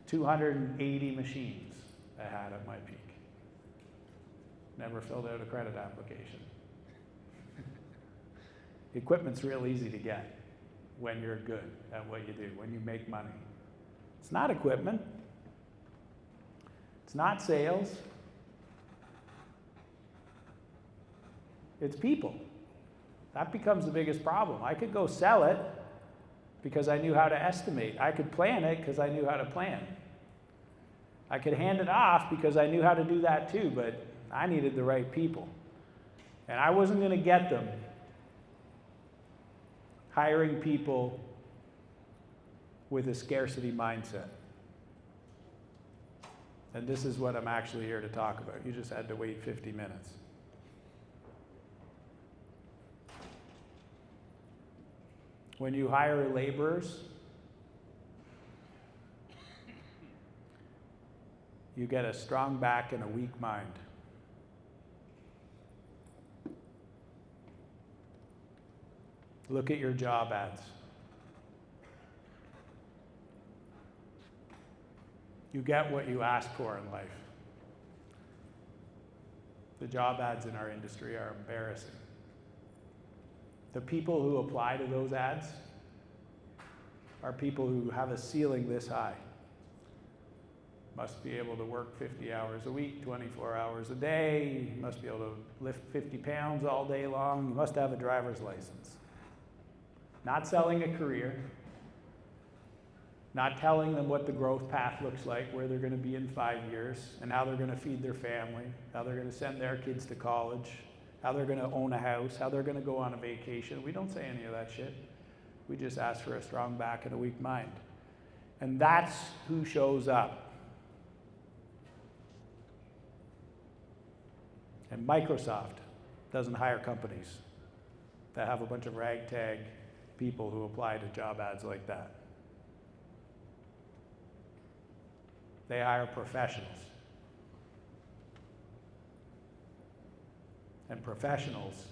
280 machines I had at my peak. Never filled out a credit application. Equipment's real easy to get when you're good at what you do, when you make money. It's not equipment. It's not sales. It's people. That becomes the biggest problem. I could go sell it because I knew how to estimate. I could plan it because I knew how to plan. I could hand it off because I knew how to do that too, but I needed the right people. And I wasn't going to get them hiring people with a scarcity mindset. And this is what I'm actually here to talk about. You just had to wait 50 minutes. When you hire laborers, you get a strong back and a weak mind. Look at your job ads. You get what you ask for in life. The job ads in our industry are embarrassing. The people who apply to those ads are people who have a ceiling this high. Must be able to work 50 hours a week, 24 hours a day. Must be able to lift 50 pounds all day long. You must have a driver's license. Not selling a career. Not telling them what the growth path looks like, where they're going to be in 5 years, and how they're going to feed their family, how they're going to send their kids to college, how they're going to own a house, how they're going to go on a vacation. We don't say any of that shit. We just ask for a strong back and a weak mind. And that's who shows up. And Microsoft doesn't hire companies that have a bunch of ragtag people who apply to job ads like that. They hire professionals. And professionals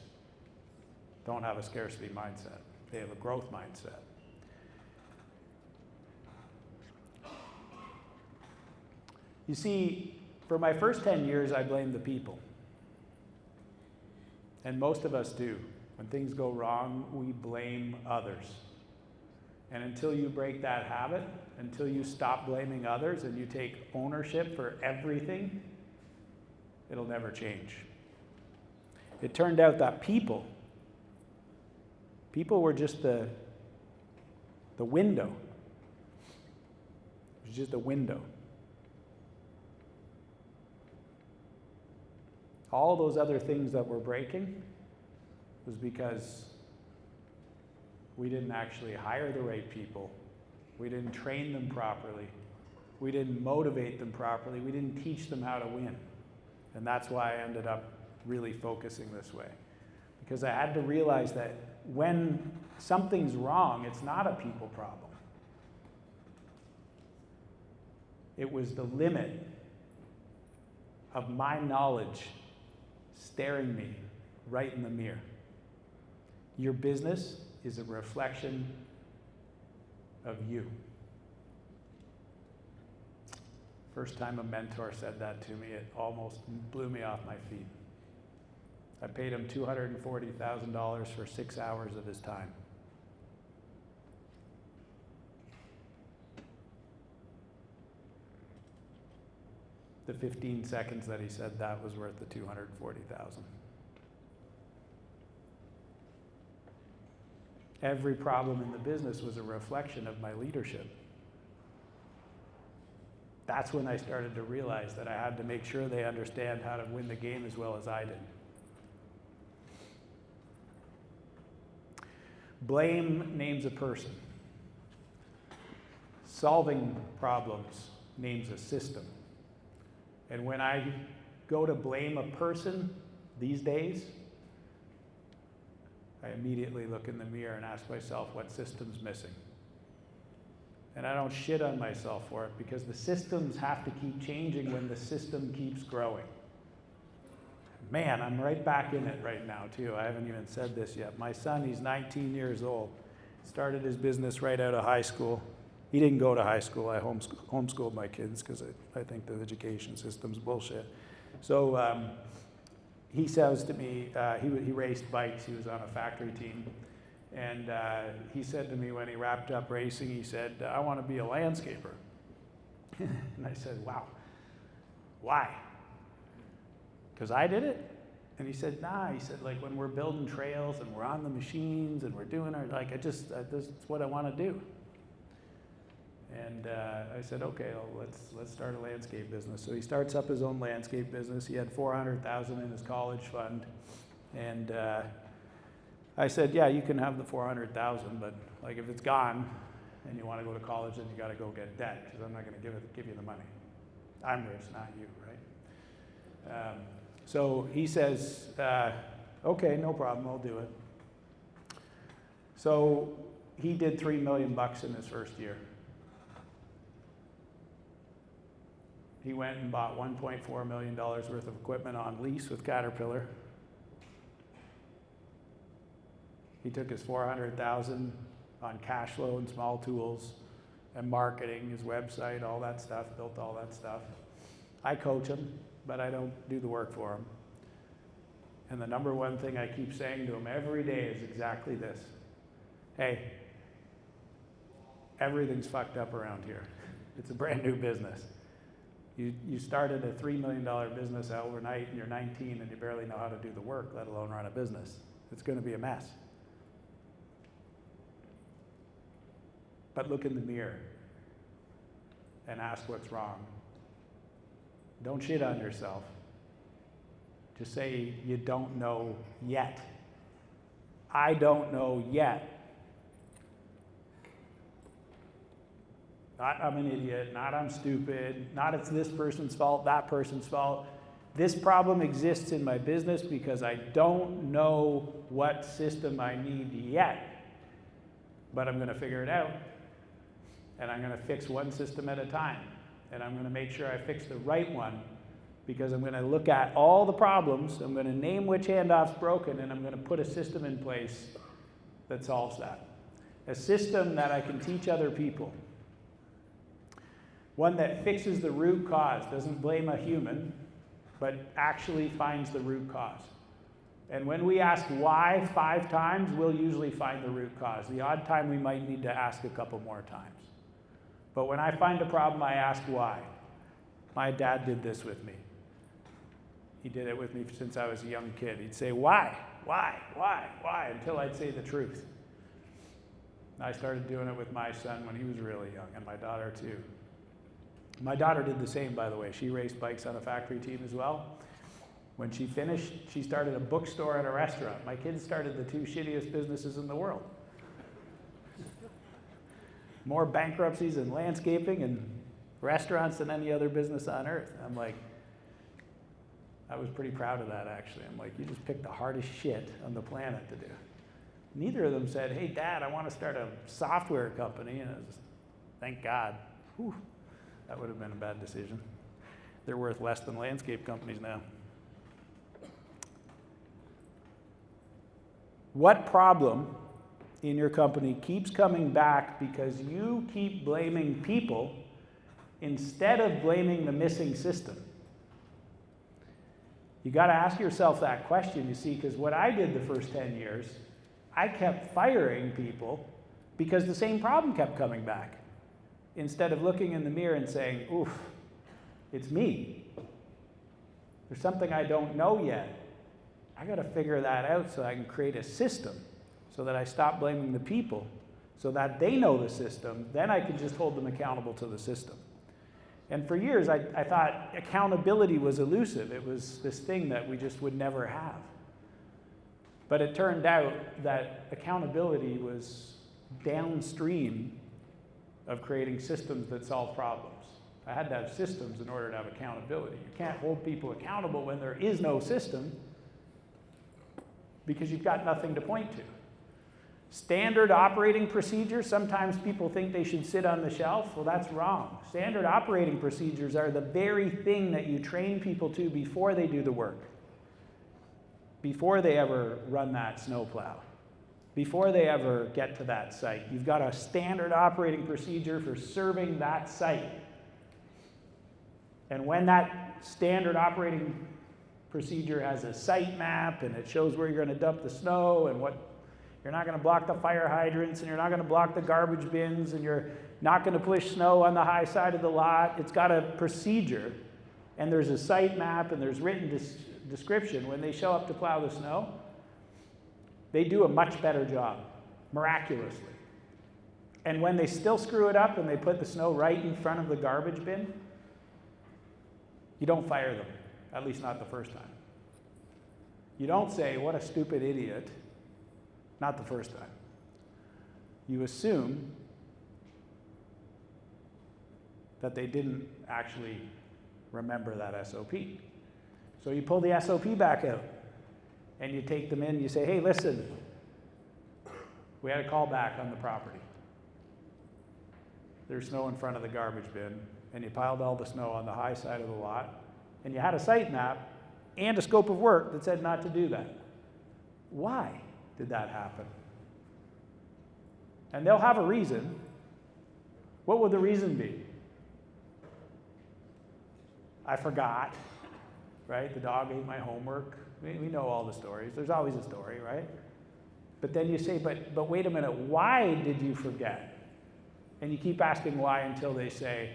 don't have a scarcity mindset. They have a growth mindset. You see, for my first 10 years, I blamed the people. And most of us do. When things go wrong, we blame others. And until you break that habit, until you stop blaming others and you take ownership for everything, it'll never change. It turned out that people were just the window. It was just a window. All those other things that were breaking was because we didn't actually hire the right people. We didn't train them properly. We didn't motivate them properly. We didn't teach them how to win. And that's why I ended up really focusing this way. Because I had to realize that when something's wrong, it's not a people problem. It was the limit of my knowledge staring me right in the mirror. Your business is a reflection of you. First time a mentor said that to me, it almost blew me off my feet. I paid him $240,000 for 6 hours of his time. The 15 seconds that he said that was worth the $240,000. Every problem in the business was a reflection of my leadership. That's when I started to realize that I had to make sure they understand how to win the game as well as I did. Blame names a person. Solving problems names a system. And when I go to blame a person these days, I immediately look in the mirror and ask myself what system's missing. And I don't shit on myself for it because the systems have to keep changing when the system keeps growing. Man, I'm right back in it right now too. I haven't even said this yet. My son, he's 19 years old, started his business right out of high school. He didn't go to high school. I homeschooled my kids because I think the education system's bullshit. So he says to me, he raced bikes. He was on a factory team. And he said to me when he wrapped up racing, he said, I want to be a landscaper. And I said, wow, why? Because I did it? And he said, nah. He said, like when we're building trails and we're on the machines and we're doing our, like, that's what I want to do. And I said, okay, well, let's start a landscape business. So he starts up his own landscape business. He had $400,000 in his college fund. And I said, yeah, you can have the $400,000, but like if it's gone and you want to go to college, then you got to go get debt because I'm not going to give you the money. I'm rich, not you, right? So he says, okay, no problem, I'll do it. So he did $3 million in his first year. He went and bought $1.4 million worth of equipment on lease with Caterpillar. He took his $400,000 on cash flow and small tools and marketing, his website, all that stuff, built all that stuff. I coach him, but I don't do the work for him. And the number one thing I keep saying to him every day is exactly this. Hey, everything's fucked up around here. It's a brand new business. You started a $3 million business overnight and you're 19 and you barely know how to do the work, let alone run a business. It's going to be a mess. But look in the mirror and ask what's wrong. Don't shit on yourself. Just say you don't know yet. I don't know yet. Not I'm an idiot, not I'm stupid, not it's this person's fault, that person's fault. This problem exists in my business because I don't know what system I need yet. But I'm going to figure it out. And I'm going to fix one system at a time. And I'm going to make sure I fix the right one because I'm going to look at all the problems, I'm going to name which handoff's broken, and I'm going to put a system in place that solves that. A system that I can teach other people. One that fixes the root cause, doesn't blame a human, but actually finds the root cause. And when we ask why 5 times, we'll usually find the root cause. The odd time we might need to ask a couple more times. But when I find a problem, I ask why. My dad did this with me. He did it with me since I was a young kid. He'd say, why, until I'd say the truth. I started doing it with my son when he was really young, and my daughter too. My daughter did the same, by the way. She raced bikes on a factory team as well. When she finished, she started a bookstore and a restaurant. My kids started the 2 shittiest businesses in the world. More bankruptcies in landscaping and restaurants than any other business on earth. I'm like, I was pretty proud of that, actually. I'm like, you just picked the hardest shit on the planet to do. Neither of them said, hey, Dad, I want to start a software company. And I was, thank God. Whew, that would have been a bad decision. They're worth less than landscape companies now. What problem in your company keeps coming back because you keep blaming people instead of blaming the missing system. You got to ask yourself that question, you see, because what I did the first 10 years, I kept firing people because the same problem kept coming back. Instead of looking in the mirror and saying, oof, it's me. There's something I don't know yet. I got to figure that out so I can create a system so that I stop blaming the people, so that they know the system. Then I can just hold them accountable to the system. And for years, I thought accountability was elusive. It was this thing that we just would never have. But it turned out that accountability was downstream of creating systems that solve problems. I had to have systems in order to have accountability. You can't hold people accountable when there is no system because you've got nothing to point to. Standard operating procedures, sometimes people think they should sit on the shelf. Well, that's wrong. Standard operating procedures are the very thing that you train people to before they do the work, before they ever run that snowplow, before they ever get to that site. You've got a standard operating procedure for serving that site. And when that standard operating procedure has a site map and it shows where you're going to dump the snow and what you're not going to block the fire hydrants and you're not going to block the garbage bins and you're not going to push snow on the high side of the lot. It's got a procedure and there's a site map and there's written description. When they show up to plow the snow, they do a much better job, miraculously. And when they still screw it up and they put the snow right in front of the garbage bin, you don't fire them, at least not the first time. You don't say, what a stupid idiot. Not the first time. You assume that they didn't actually remember that SOP. So you pull the SOP back out and you take them in, you say, hey, listen, we had a call back on the property. There's snow in front of the garbage bin, and you piled all the snow on the high side of the lot, and you had a site map and a scope of work that said not to do that. Why did that happen? And they'll have a reason. What would the reason be? I forgot, right? The dog ate my homework. We know all the stories. There's always a story, right? But then you say, but wait a minute, why did you forget? And you keep asking why until they say,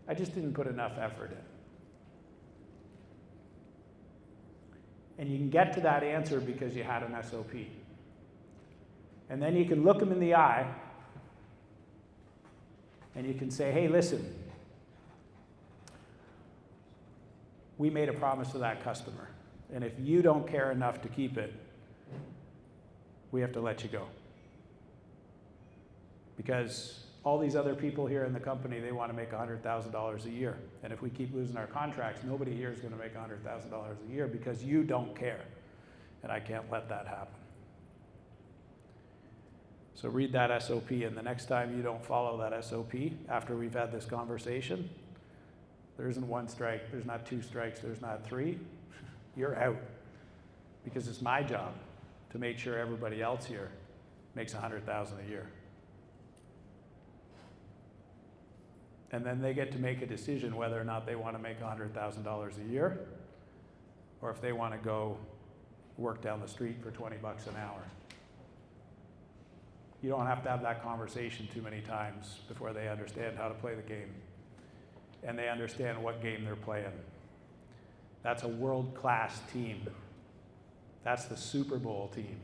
I just didn't put enough effort in. And you can get to that answer because you had an SOP. And then you can look them in the eye and you can say, hey, listen, we made a promise to that customer. And if you don't care enough to keep it, we have to let you go. Because all these other people here in the company, they want to make $100,000 a year. And if we keep losing our contracts, nobody here is going to make $100,000 a year because you don't care. And I can't let that happen. So read that SOP, and the next time you don't follow that SOP, after we've had this conversation, there isn't one strike, there's not two strikes, there's not three. You're out. Because it's my job to make sure everybody else here makes $100,000 a year. And then they get to make a decision whether or not they want to make $100,000 a year, or if they want to go work down the street for 20 bucks an hour. You don't have to have that conversation too many times before they understand how to play the game. And they understand what game they're playing. That's a world-class team. That's the Super Bowl team.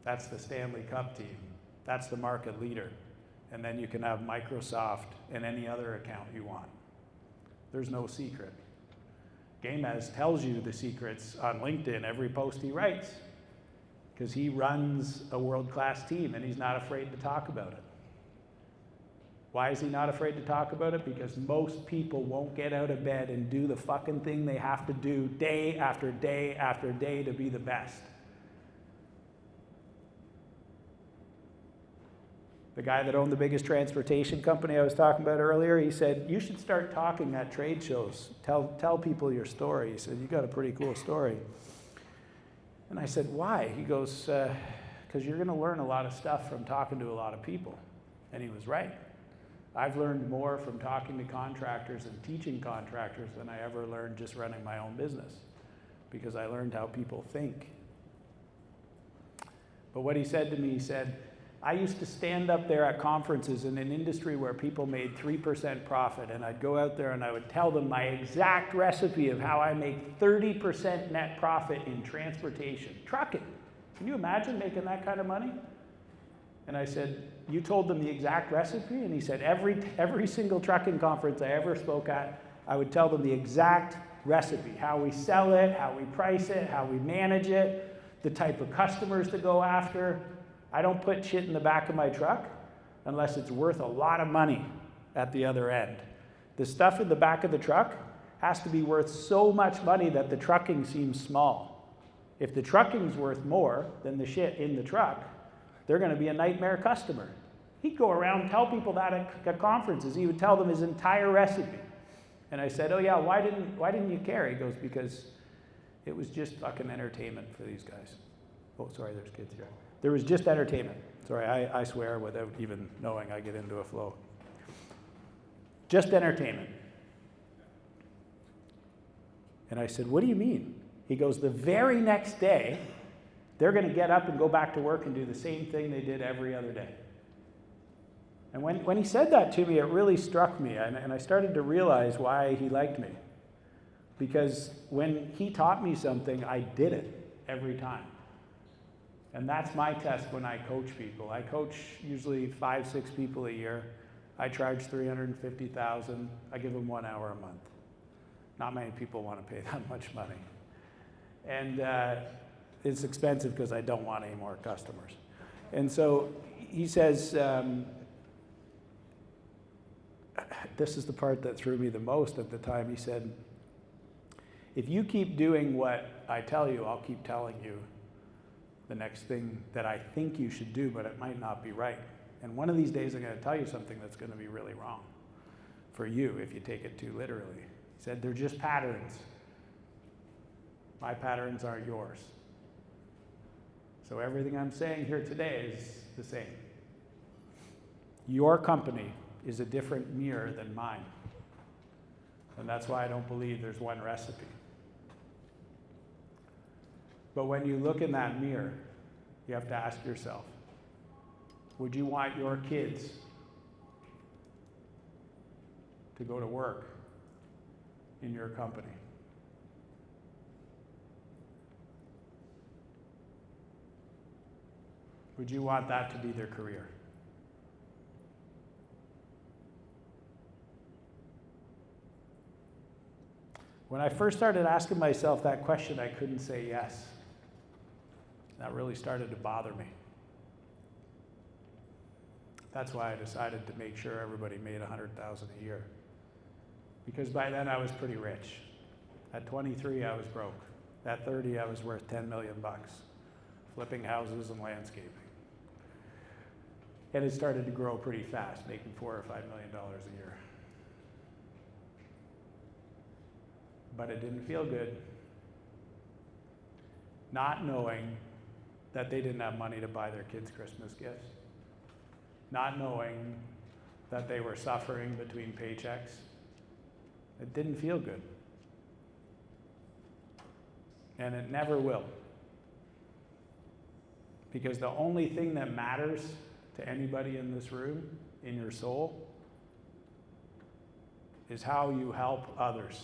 That's the Stanley Cup team. That's the market leader. And then you can have Microsoft and any other account you want. There's no secret. Gamez tells you the secrets on LinkedIn every post he writes, because he runs a world-class team and he's not afraid to talk about it. Why is he not afraid to talk about it? Because most people won't get out of bed and do the fucking thing they have to do day after day after day to be the best. The guy that owned the biggest transportation company I was talking about earlier, he said, you should start talking at trade shows. Tell people your story. He said, you got a pretty cool story. And I said, why? He goes, because you're going to learn a lot of stuff from talking to a lot of people. And he was right. I've learned more from talking to contractors and teaching contractors than I ever learned just running my own business, because I learned how people think. But what he said to me, he said, I used to stand up there at conferences in an industry where people made 3% profit, and I'd go out there and I would tell them my exact recipe of how I make 30% net profit in transportation, trucking. Can you imagine making that kind of money? And I said, you told them the exact recipe? And he said, every single trucking conference I ever spoke at, I would tell them the exact recipe, how we sell it, how we price it, how we manage it, the type of customers to go after. I don't put shit in the back of my truck unless it's worth a lot of money at the other end. The stuff in the back of the truck has to be worth so much money that the trucking seems small. If the trucking's worth more than the shit in the truck, they're going to be a nightmare customer. He'd go around and tell people that at conferences. He would tell them his entire recipe. And I said, oh yeah, why didn't you care? He goes, because it was just fucking entertainment for these guys. Oh, sorry, there's kids here. There was just entertainment. Sorry, I swear without even knowing I get into a flow. Just entertainment. And I said, what do you mean? He goes, the very next day, they're going to get up and go back to work and do the same thing they did every other day. And when he said that to me, it really struck me, and I started to realize why he liked me. Because when he taught me something, I did it every time. And that's my test when I coach people. I coach usually 5-6 people a year. I charge $350,000. I give them 1 hour a month. Not many people want to pay that much money. And it's expensive because I don't want any more customers. And so he says, this is the part that threw me the most at the time. He said, if you keep doing what I tell you, I'll keep telling you the next thing that I think you should do, but it might not be right. And one of these days I'm going to tell you something that's going to be really wrong for you if you take it too literally. He said, they're just patterns. My patterns aren't yours. So everything I'm saying here today is the same. Your company is a different mirror than mine. And that's why I don't believe there's one recipe. But when you look in that mirror, you have to ask yourself, would you want your kids to go to work in your company? Would you want that to be their career? When I first started asking myself that question, I couldn't say yes. That really started to bother me. That's why I decided to make sure everybody made $100,000 a year. Because by then I was pretty rich. At 23, I was broke. At 30, I was worth $10 million, flipping houses and landscaping. And it started to grow pretty fast, making $4 or $5 million a year. But it didn't feel good. Not knowing that they didn't have money to buy their kids Christmas gifts. Not knowing that they were suffering between paychecks. It didn't feel good. And it never will. Because the only thing that matters to anybody in this room, in your soul, is how you help others.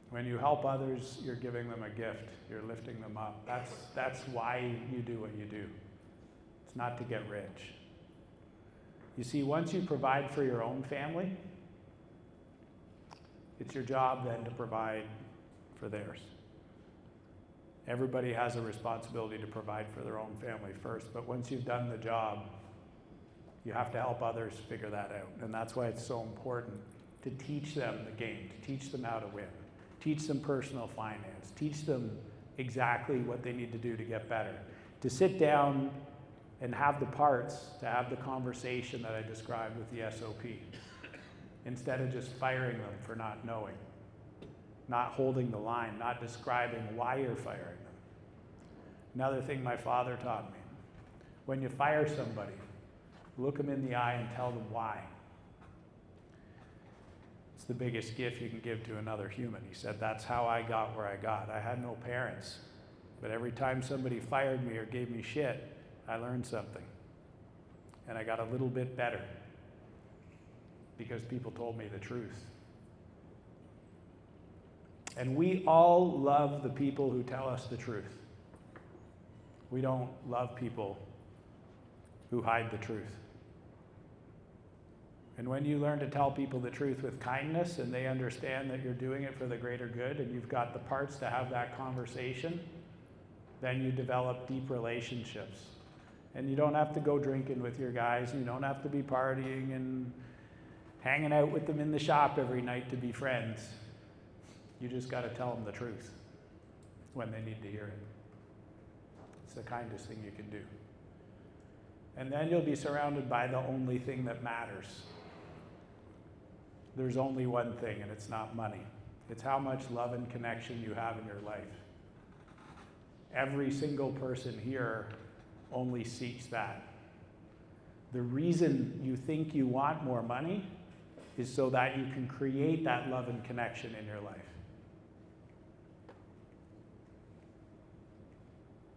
When you help others, you're giving them a gift. You're lifting them up. That's why you do what you do. It's not to get rich. You see, once you provide for your own family, it's your job then to provide for theirs. Everybody has a responsibility to provide for their own family first, but once you've done the job, you have to help others figure that out. And that's why it's so important to teach them the game, to teach them how to win. Teach them personal finance. Teach them exactly what they need to do to get better. To sit down and have the parts, to have the conversation that I described with the SOP, instead of just firing them for not knowing, not holding the line, not describing why you're firing them. Another thing my father taught me, when you fire somebody, Look them in the eye and tell them why. It's the biggest gift you can give to another human. He said, that's how I got where I got. I had no parents, but every time somebody fired me or gave me shit, I learned something. And I got a little bit better because people told me the truth. And we all love the people who tell us the truth. We don't love people who hide the truth. And when you learn to tell people the truth with kindness and they understand that you're doing it for the greater good and you've got the parts to have that conversation, then you develop deep relationships. And you don't have to go drinking with your guys, and you don't have to be partying and hanging out with them in the shop every night to be friends. You just got to tell them the truth when they need to hear it. It's the kindest thing you can do. And then you'll be surrounded by the only thing that matters. There's only one thing, and it's not money. It's how much love and connection you have in your life. Every single person here only seeks that. The reason you think you want more money is so that you can create that love and connection in your life.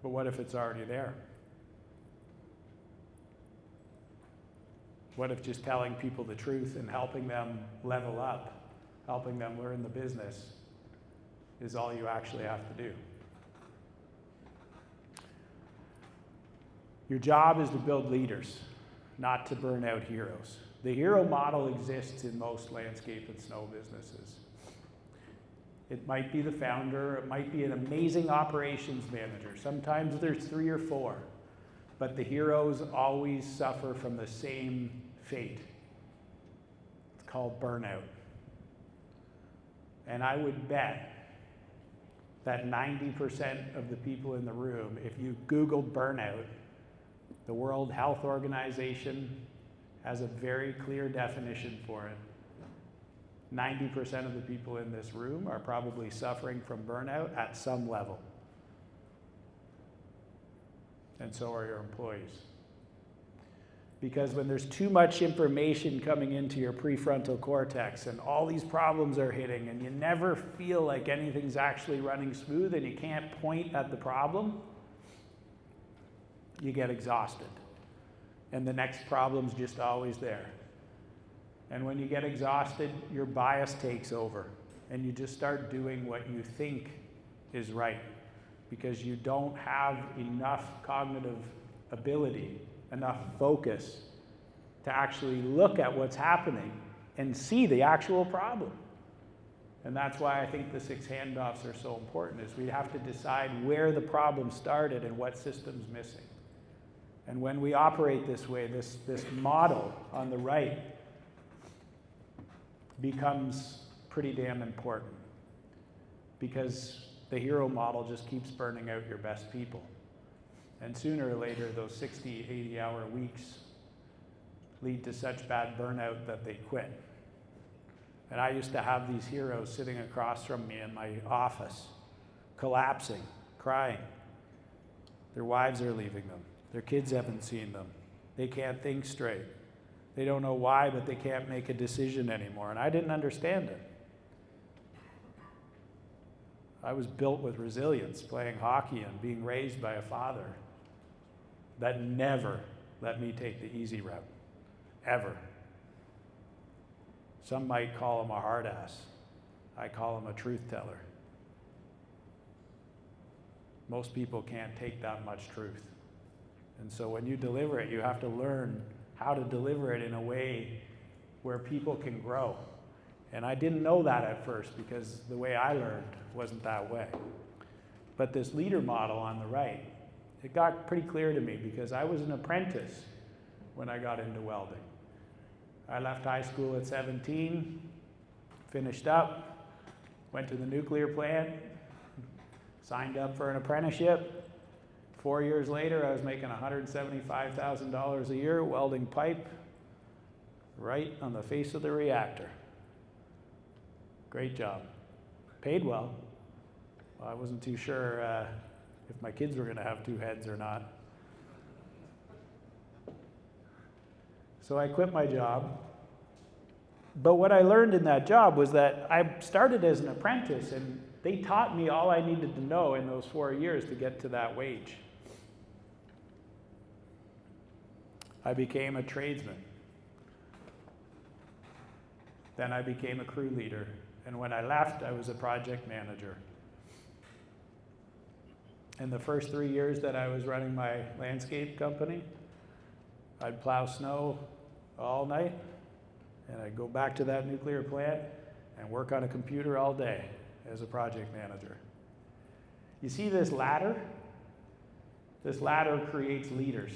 But what if it's already there? What if just telling people the truth and helping them level up, helping them learn the business, is all you actually have to do? Your job is to build leaders, not to burn out heroes. The hero model exists in most landscape and snow businesses. It might be the founder, it might be an amazing operations manager. Sometimes there's 3 or 4, but the heroes always suffer from the same fate. It's called burnout. And I would bet that 90% of the people in the room, if you Googled burnout, the World Health Organization has a very clear definition for it. 90% of the people in this room are probably suffering from burnout at some level. And so are your employees. Because when there's too much information coming into your prefrontal cortex and all these problems are hitting and you never feel like anything's actually running smooth and you can't point at the problem, you get exhausted. And the next problem's just always there. And when you get exhausted, your bias takes over and you just start doing what you think is right because you don't have enough cognitive ability, enough focus to actually look at what's happening and see the actual problem. And that's why I think the 6 handoffs are so important, is we have to decide where the problem started and what system's missing. And when we operate this way, this model on the right becomes pretty damn important because the hero model just keeps burning out your best people. And sooner or later, those 60, 80-hour weeks lead to such bad burnout that they quit. And I used to have these heroes sitting across from me in my office, collapsing, crying. Their wives are leaving them. Their kids haven't seen them. They can't think straight. They don't know why, but they can't make a decision anymore. And I didn't understand it. I was built with resilience, playing hockey and being raised by a father that never let me take the easy route, ever. Some might call him a hard ass. I call him a truth teller. Most people can't take that much truth. And so when you deliver it, you have to learn how to deliver it in a way where people can grow. And I didn't know that at first because the way I learned wasn't that way. But this leader model on the right, it got pretty clear to me because I was an apprentice when I got into welding. I left high school at 17, finished up, went to the nuclear plant, signed up for an apprenticeship. 4 years later, I was making $175,000 a year welding pipe right on the face of the reactor. Great job. Paid well. I wasn't too sure if my kids were going to have 2 heads or not. So I quit my job. But what I learned in that job was that I started as an apprentice, and they taught me all I needed to know in those 4 years to get to that wage. I became a tradesman. Then I became a crew leader. And when I left, I was a project manager. In the first 3 years that I was running my landscape company, I'd plow snow all night, and I'd go back to that nuclear plant and work on a computer all day as a project manager. You see this ladder? This ladder creates leaders.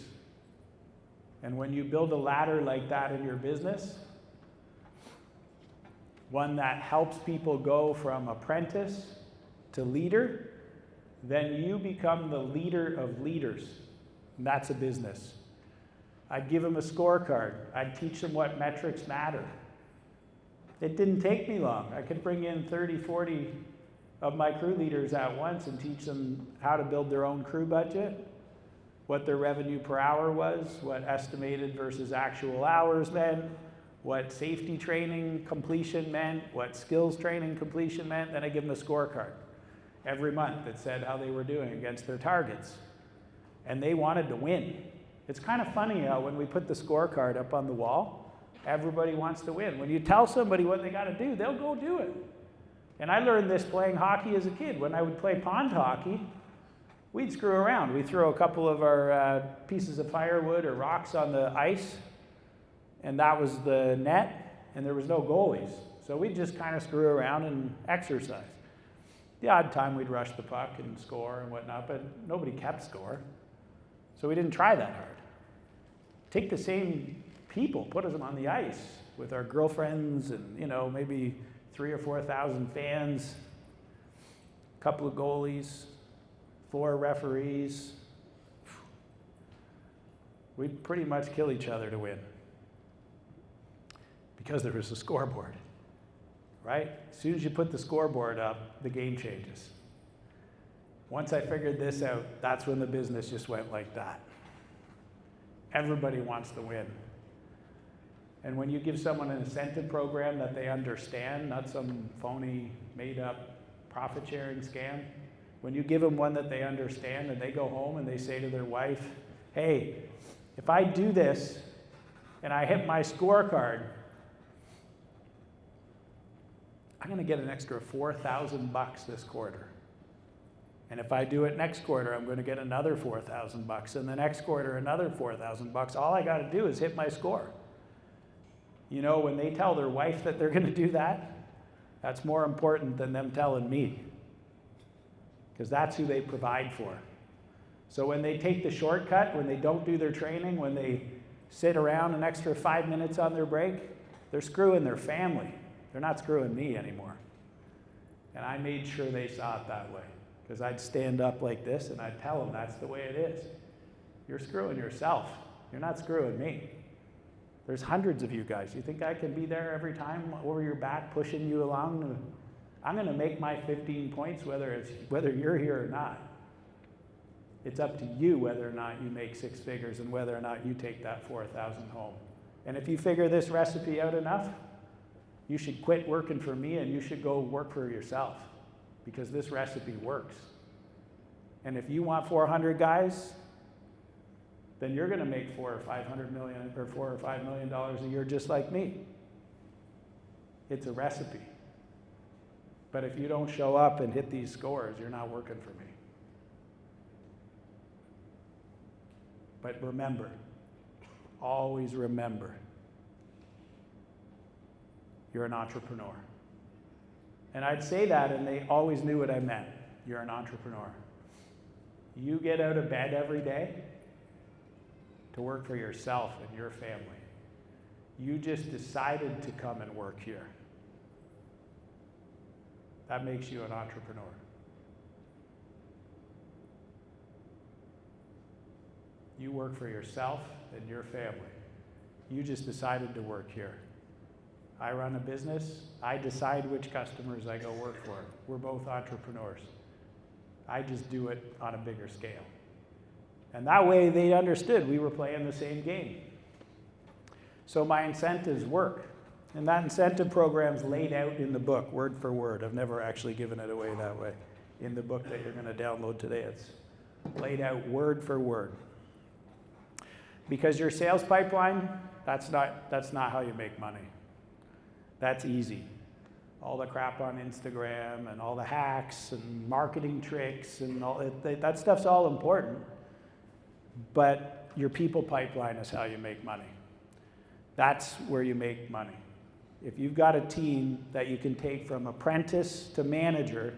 And when you build a ladder like that in your business, one that helps people go from apprentice to leader, then you become the leader of leaders. And that's a business. I'd give them a scorecard. I'd teach them what metrics matter. It didn't take me long. I could bring in 30, 40 of my crew leaders at once and teach them how to build their own crew budget, what their revenue per hour was, what estimated versus actual hours meant, what safety training completion meant, what skills training completion meant. Then I give them a scorecard every month that said how they were doing against their targets. And they wanted to win. It's kind of funny how when we put the scorecard up on the wall, everybody wants to win. When you tell somebody what they got to do, they'll go do it. And I learned this playing hockey as a kid. When I would play pond hockey, we'd screw around. We'd throw a couple of our pieces of firewood or rocks on the ice, and that was the net, and there was no goalies. So we'd just kind of screw around and exercise. The odd time we'd rush the puck and score and whatnot, but nobody kept score. So we didn't try that hard. Take the same people, put them on the ice with our girlfriends and, maybe 3,000 or 4,000 fans, a couple of goalies, 4 referees. We'd pretty much kill each other to win because there was a scoreboard, right? As soon as you put the scoreboard up, the game changes. Once I figured this out, that's when the business just went like that. Everybody wants to win. And when you give someone an incentive program that they understand, not some phony, made-up profit-sharing scam, when you give them one that they understand and they go home and they say to their wife, hey, if I do this and I hit my scorecard, I'm going to get an extra $4,000 this quarter. And if I do it next quarter, I'm going to get another $4,000. And the next quarter, another $4,000. All I got to do is hit my score. When they tell their wife that they're going to do that, that's more important than them telling me. Because that's who they provide for. So when they take the shortcut, when they don't do their training, when they sit around an extra 5 minutes on their break, they're screwing their family. They're not screwing me anymore. And I made sure they saw it that way. Because I'd stand up like this and I'd tell them that's the way it is. You're screwing yourself. You're not screwing me. There's hundreds of you guys. You think I can be there every time over your back pushing you along? I'm going to make my 15 points whether you're here or not. It's up to you whether or not you make 6 figures and whether or not you take that 4,000 home. And if you figure this recipe out enough, you should quit working for me and you should go work for yourself because this recipe works. And if you want 400 guys, then you're going to make $4 or $500 million or $4 or $5 million a year just like me. It's a recipe. But if you don't show up and hit these scores, you're not working for me. But remember, always remember, you're an entrepreneur. And I'd say that and they always knew what I meant. You're an entrepreneur. You get out of bed every day to work for yourself and your family. You just decided to come and work here. That makes you an entrepreneur. You work for yourself and your family. You just decided to work here. I run a business. I decide which customers I go work for. We're both entrepreneurs. I just do it on a bigger scale. And that way they understood we were playing the same game. So my incentives work. And that incentive program's laid out in the book, word for word. I've never actually given it away that way. In the book that you're going to download today, it's laid out word for word. Because your sales pipeline, that's not how you make money. That's easy. All the crap on Instagram and all the hacks and marketing tricks and all that stuff's all important. But your people pipeline is how you make money. That's where you make money. If you've got a team that you can take from apprentice to manager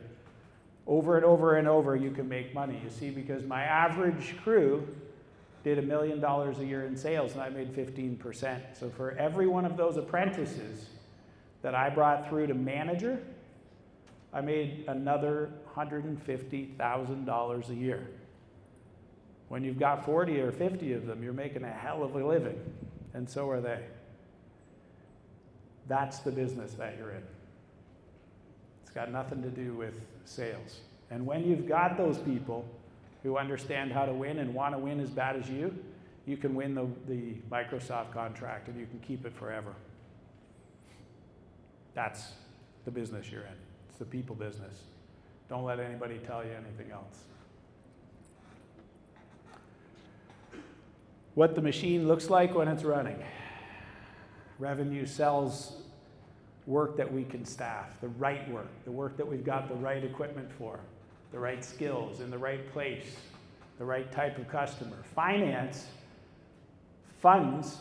over and over and over, you can make money. You see, because my average crew did $1 million a year in sales and I made 15%. So for every one of those apprentices that I brought through to manager, I made another $150,000 a year. When you've got 40 or 50 of them, you're making a hell of a living, and so are they. That's the business that you're in. It's got nothing to do with sales. And when you've got those people who understand how to win and want to win as bad as you can win the Microsoft contract and you can keep it forever. That's the business you're in. It's the people business. Don't let anybody tell you anything else. What the machine looks like when it's running. Revenue sells work that we can staff, the right work, the work that we've got the right equipment for, the right skills in the right place, the right type of customer. Finance funds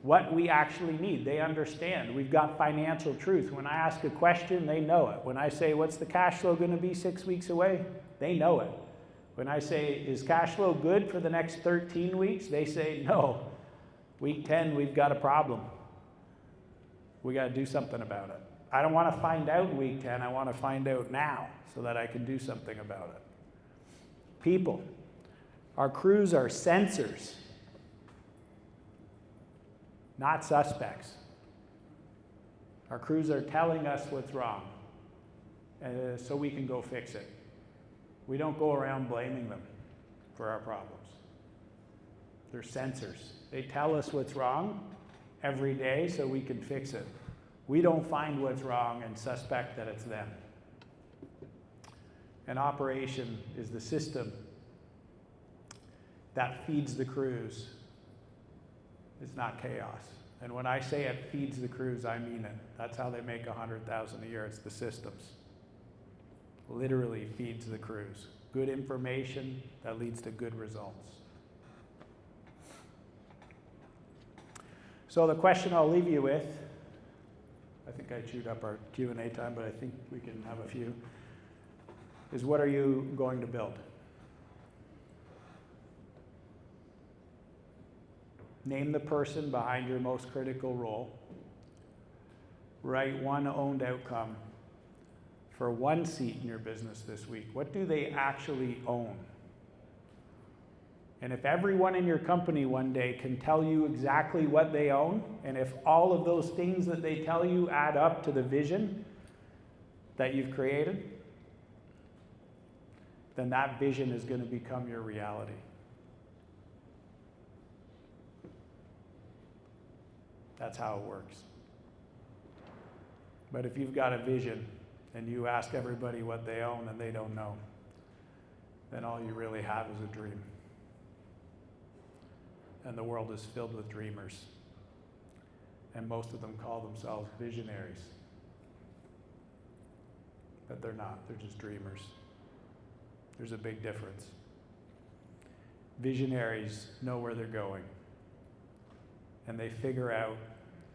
what we actually need. They understand. We've got financial truth. When I ask a question, they know it. When I say, what's the cash flow going to be 6 weeks away? They know it. When I say, is cash flow good for the next 13 weeks? They say, no. Week 10, we've got a problem. We got to do something about it. I don't want to find out in week 10. I want to find out now so that I can do something about it. People. Our crews are sensors, not suspects. Our crews are telling us what's wrong so we can go fix it. We don't go around blaming them for our problems. They're sensors. They tell us what's wrong every day so we can fix it. We don't find what's wrong and suspect that it's them. An operation is the system that feeds the crews. It's not chaos. And when I say it feeds the crews, I mean it. That's how they make $100,000 a year. It's the systems. Literally feeds the crews. Good information that leads to good results. So the question I'll leave you with, I think I chewed up our Q&A time, but I think we can have a few, is what are you going to build? Name the person behind your most critical role. Write one owned outcome for one seat in your business this week. What do they actually own? And if everyone in your company one day can tell you exactly what they own, and if all of those things that they tell you add up to the vision that you've created, then that vision is going to become your reality. That's how it works. But if you've got a vision and you ask everybody what they own and they don't know, then all you really have is a dream. And the world is filled with dreamers. And most of them call themselves visionaries. But they're not, they're just dreamers. There's a big difference. Visionaries know where they're going. And they figure out,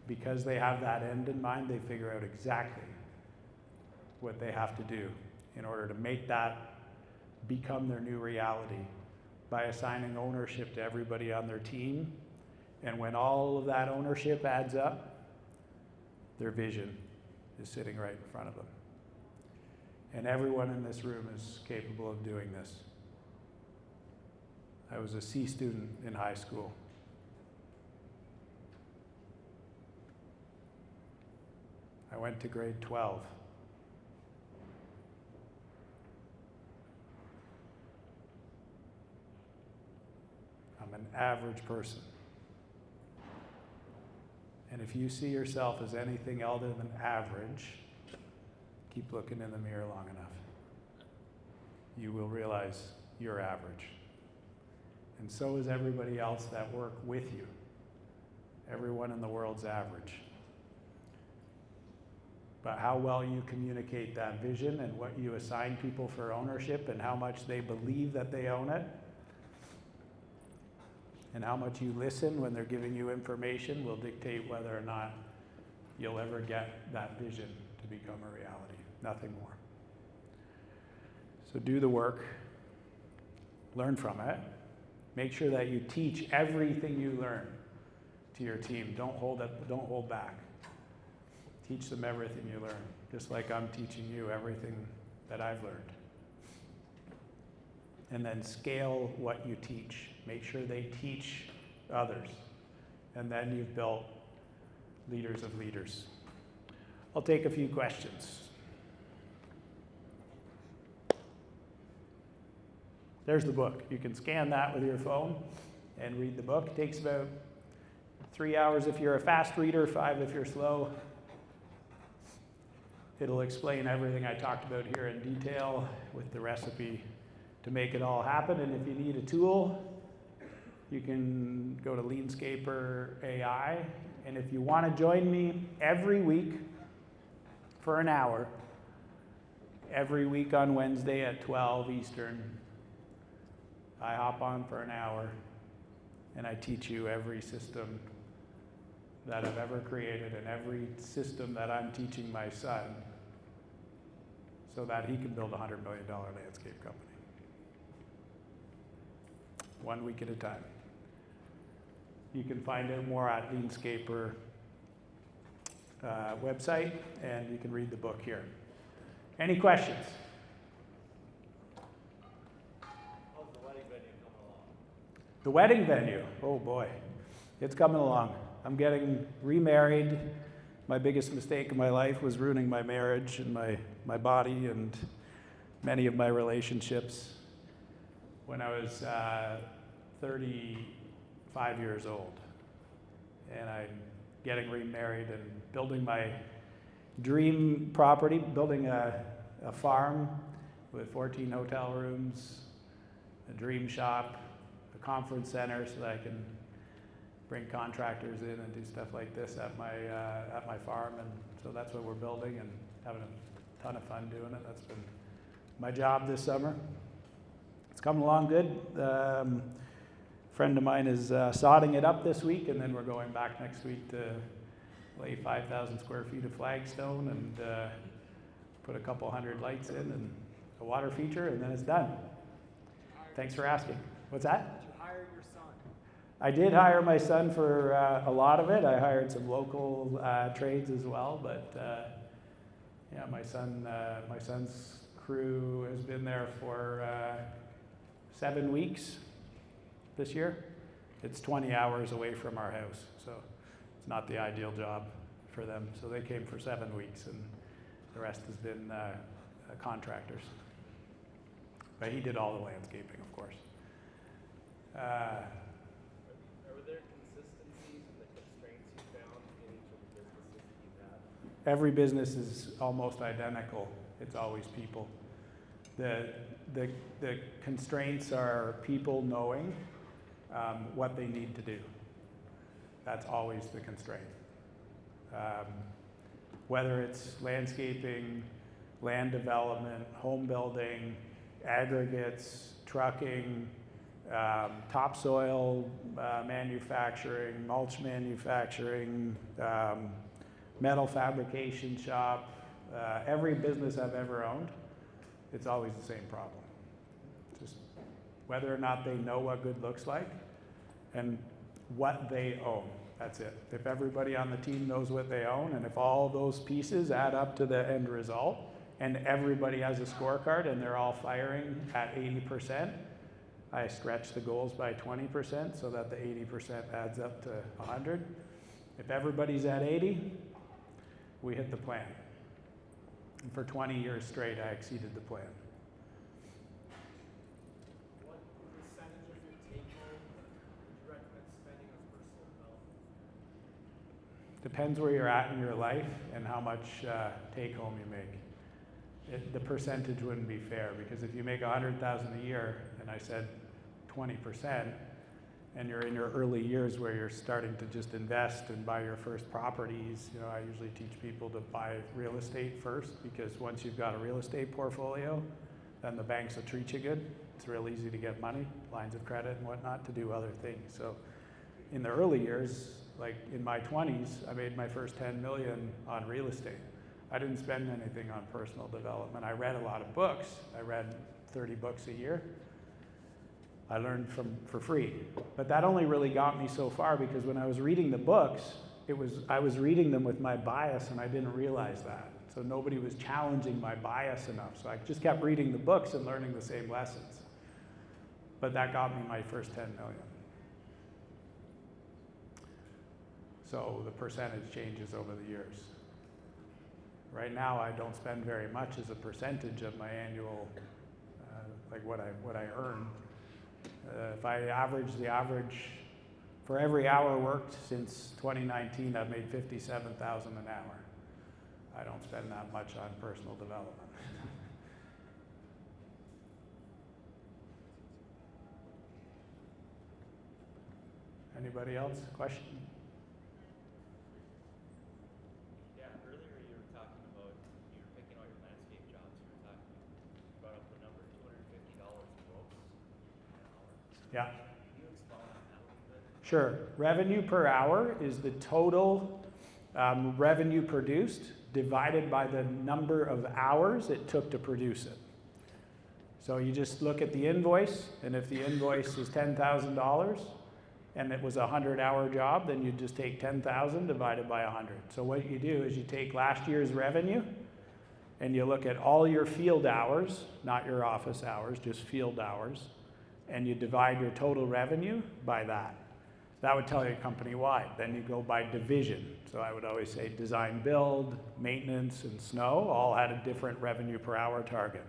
because they have that end in mind, they figure out exactly what they have to do in order to make that become their new reality by assigning ownership to everybody on their team. And when all of that ownership adds up, their vision is sitting right in front of them. And everyone in this room is capable of doing this. I was a C student in high school. I went to grade 12. I'm an average person. And if you see yourself as anything other than average, keep looking in the mirror long enough. You will realize you're average. And so is everybody else that work with you. Everyone in the world's average. But how well you communicate that vision and what you assign people for ownership and how much they believe that they own it, and how much you listen when they're giving you information will dictate whether or not you'll ever get that vision to become a reality. Nothing more. So do the work, learn from it, make sure that you teach everything you learn to your team. Don't hold back. Teach them everything you learn, just like I'm teaching you everything that I've learned. And then scale what you teach. Make sure they teach others. And then you've built leaders of leaders. I'll take a few questions. There's the book. You can scan that with your phone and read the book. It takes about 3 hours if you're a fast reader, 5 if you're slow. It'll explain everything I talked about here in detail with the recipe to make it all happen. And if you need a tool, you can go to Leanscaper AI. And if you want to join me every week for an hour, every week on Wednesday at 12 Eastern, I hop on for an hour and I teach you every system that I've ever created and every system that I'm teaching my son so that he can build a $100 million landscape company. 1 week at a time. You can find out more at Leanscaper website, and you can read the book here. Any questions? How's the wedding venue coming along? The wedding venue, oh boy, it's coming along. I'm getting remarried. My biggest mistake in my life was ruining my marriage and my body and many of my relationships when I was 35 years old. And I'm getting remarried and building my dream property, building a farm with 14 hotel rooms, a dream shop, a conference center so that I can bring contractors in and do stuff like this at my farm. And so that's what we're building and having a ton of fun doing it. That's been my job this summer. It's coming along good. Friend of mine is sodding it up this week, and then we're going back next week to lay 5,000 square feet of flagstone and put a couple hundred lights in and a water feature, and then it's done. Thanks for asking. What's that? Did you hire your son? I did hire my son for a lot of it. I hired some local trades as well, but yeah, my son's crew has been there for 7 weeks this year. It's 20 hours away from our house, so it's not the ideal job for them. So they came for 7 weeks, and the rest has been contractors. But he did all the landscaping, of course. Are there consistencies in the constraints you found in each of the businesses that you've had? Every business is almost identical. It's always people. The constraints are people knowing what they need to do. That's always the constraint. Whether it's landscaping, land development, home building, aggregates, trucking, topsoil manufacturing, mulch manufacturing, metal fabrication shop, every business I've ever owned, it's always the same problem. Just whether or not they know what good looks like and what they own. That's it. If everybody on the team knows what they own, and if all those pieces add up to the end result, and everybody has a scorecard and they're all firing at 80%, I stretch the goals by 20% so that the 80% adds up to 100. If everybody's at 80, we hit the plan. And for 20 years straight, I exceeded the plan. What percentage of your take home would you recommend spending on personal development? Depends where you're at in your life and how much take home you make. The percentage wouldn't be fair, because if you make 100,000 a year, and I said 20%, and you're in your early years where you're starting to just invest and buy your first properties, I usually teach people to buy real estate first, because once you've got a real estate portfolio, then the banks will treat you good. It's real easy to get money, lines of credit and whatnot, to do other things. So in the early years, like in my 20s, I made my first 10 million on real estate. I didn't spend anything on personal development. I read a lot of books. I read 30 books a year. I learned for free. But that only really got me so far, because when I was reading the books, I was reading them with my bias, and I didn't realize that. So nobody was challenging my bias enough. So I just kept reading the books and learning the same lessons. But that got me my first 10 million. So the percentage changes over the years. Right now, I don't spend very much as a percentage of my annual, like what I earn. If I average for every hour worked since 2019, I've made 57,000 an hour. I don't spend that much on personal development. Anybody else? Question? Yeah, earlier you were talking about, you were picking out your landscape jobs, you brought up the number $250 gross an hour. Yeah. Can you expound on that a little bit? Sure. Revenue per hour is the total revenue produced divided by the number of hours it took to produce it. So you just look at the invoice, and if the invoice is $10,000 and it was a 100-hour job, then you just take 10,000 divided by 100. So what you do is you take last year's revenue and you look at all your field hours, not your office hours, just field hours, and you divide your total revenue by that. That would tell you company-wide. Then you go by division. So I would always say design build, maintenance, and snow all had a different revenue per hour target.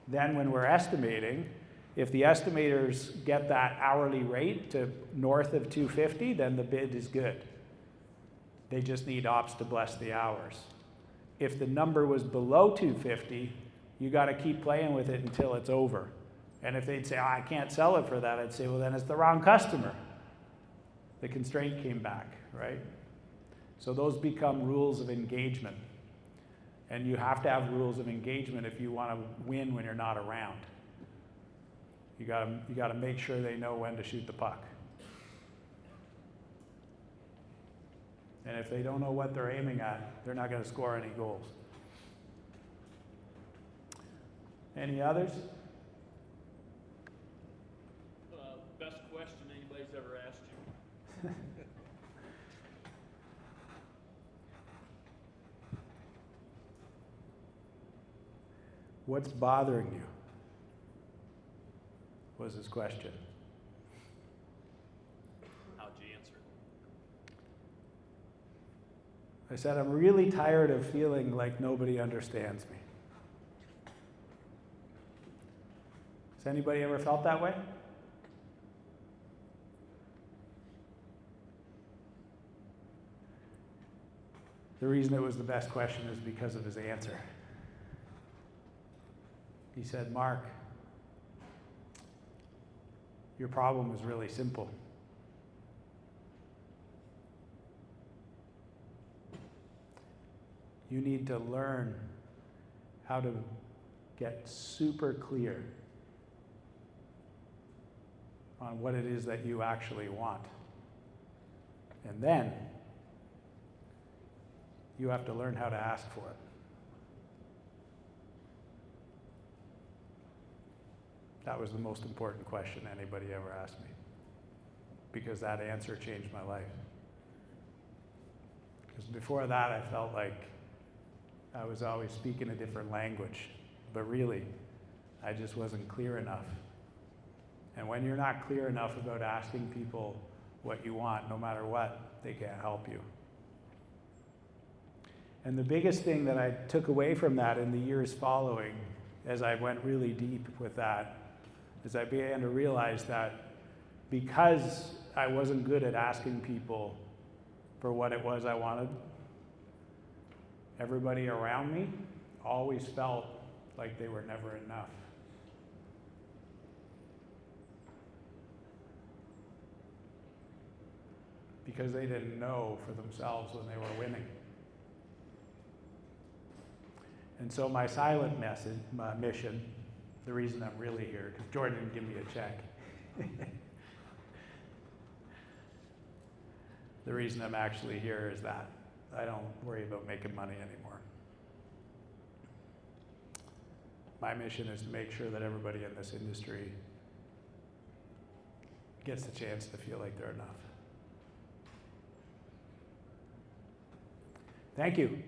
Then when we're estimating, if the estimators get that hourly rate to north of 250, then the bid is good. They just need ops to bless the hours. If the number was below 250, you got to keep playing with it until it's over. And if they'd say, oh, I can't sell it for that, I'd say, well, then it's the wrong customer. The constraint came back, right? So those become rules of engagement. And you have to have rules of engagement if you want to win when you're not around. You got to make sure they know when to shoot the puck. And if they don't know what they're aiming at, they're not going to score any goals. Any others? Best question anybody's ever asked you. What's bothering you? Was his question. How'd you answer it? I said, I'm really tired of feeling like nobody understands me. Has anybody ever felt that way? The reason it was the best question is because of his answer. He said, Mark, your problem is really simple. You need to learn how to get super clear on what it is that you actually want. And then you have to learn how to ask for it. That was the most important question anybody ever asked me, because that answer changed my life. Because before that, I felt like I was always speaking a different language, but really, I just wasn't clear enough. And when you're not clear enough about asking people what you want, no matter what, they can't help you. And the biggest thing that I took away from that in the years following, as I went really deep with that, is I began to realize that because I wasn't good at asking people for what it was I wanted. Everybody around me always felt like they were never enough. Because they didn't know for themselves when they were winning. And so my silent mission, the reason I'm really here, because Jordan didn't give me a check. The reason I'm actually here is that I don't worry about making money anymore. My mission is to make sure that everybody in this industry gets the chance to feel like they're enough. Thank you.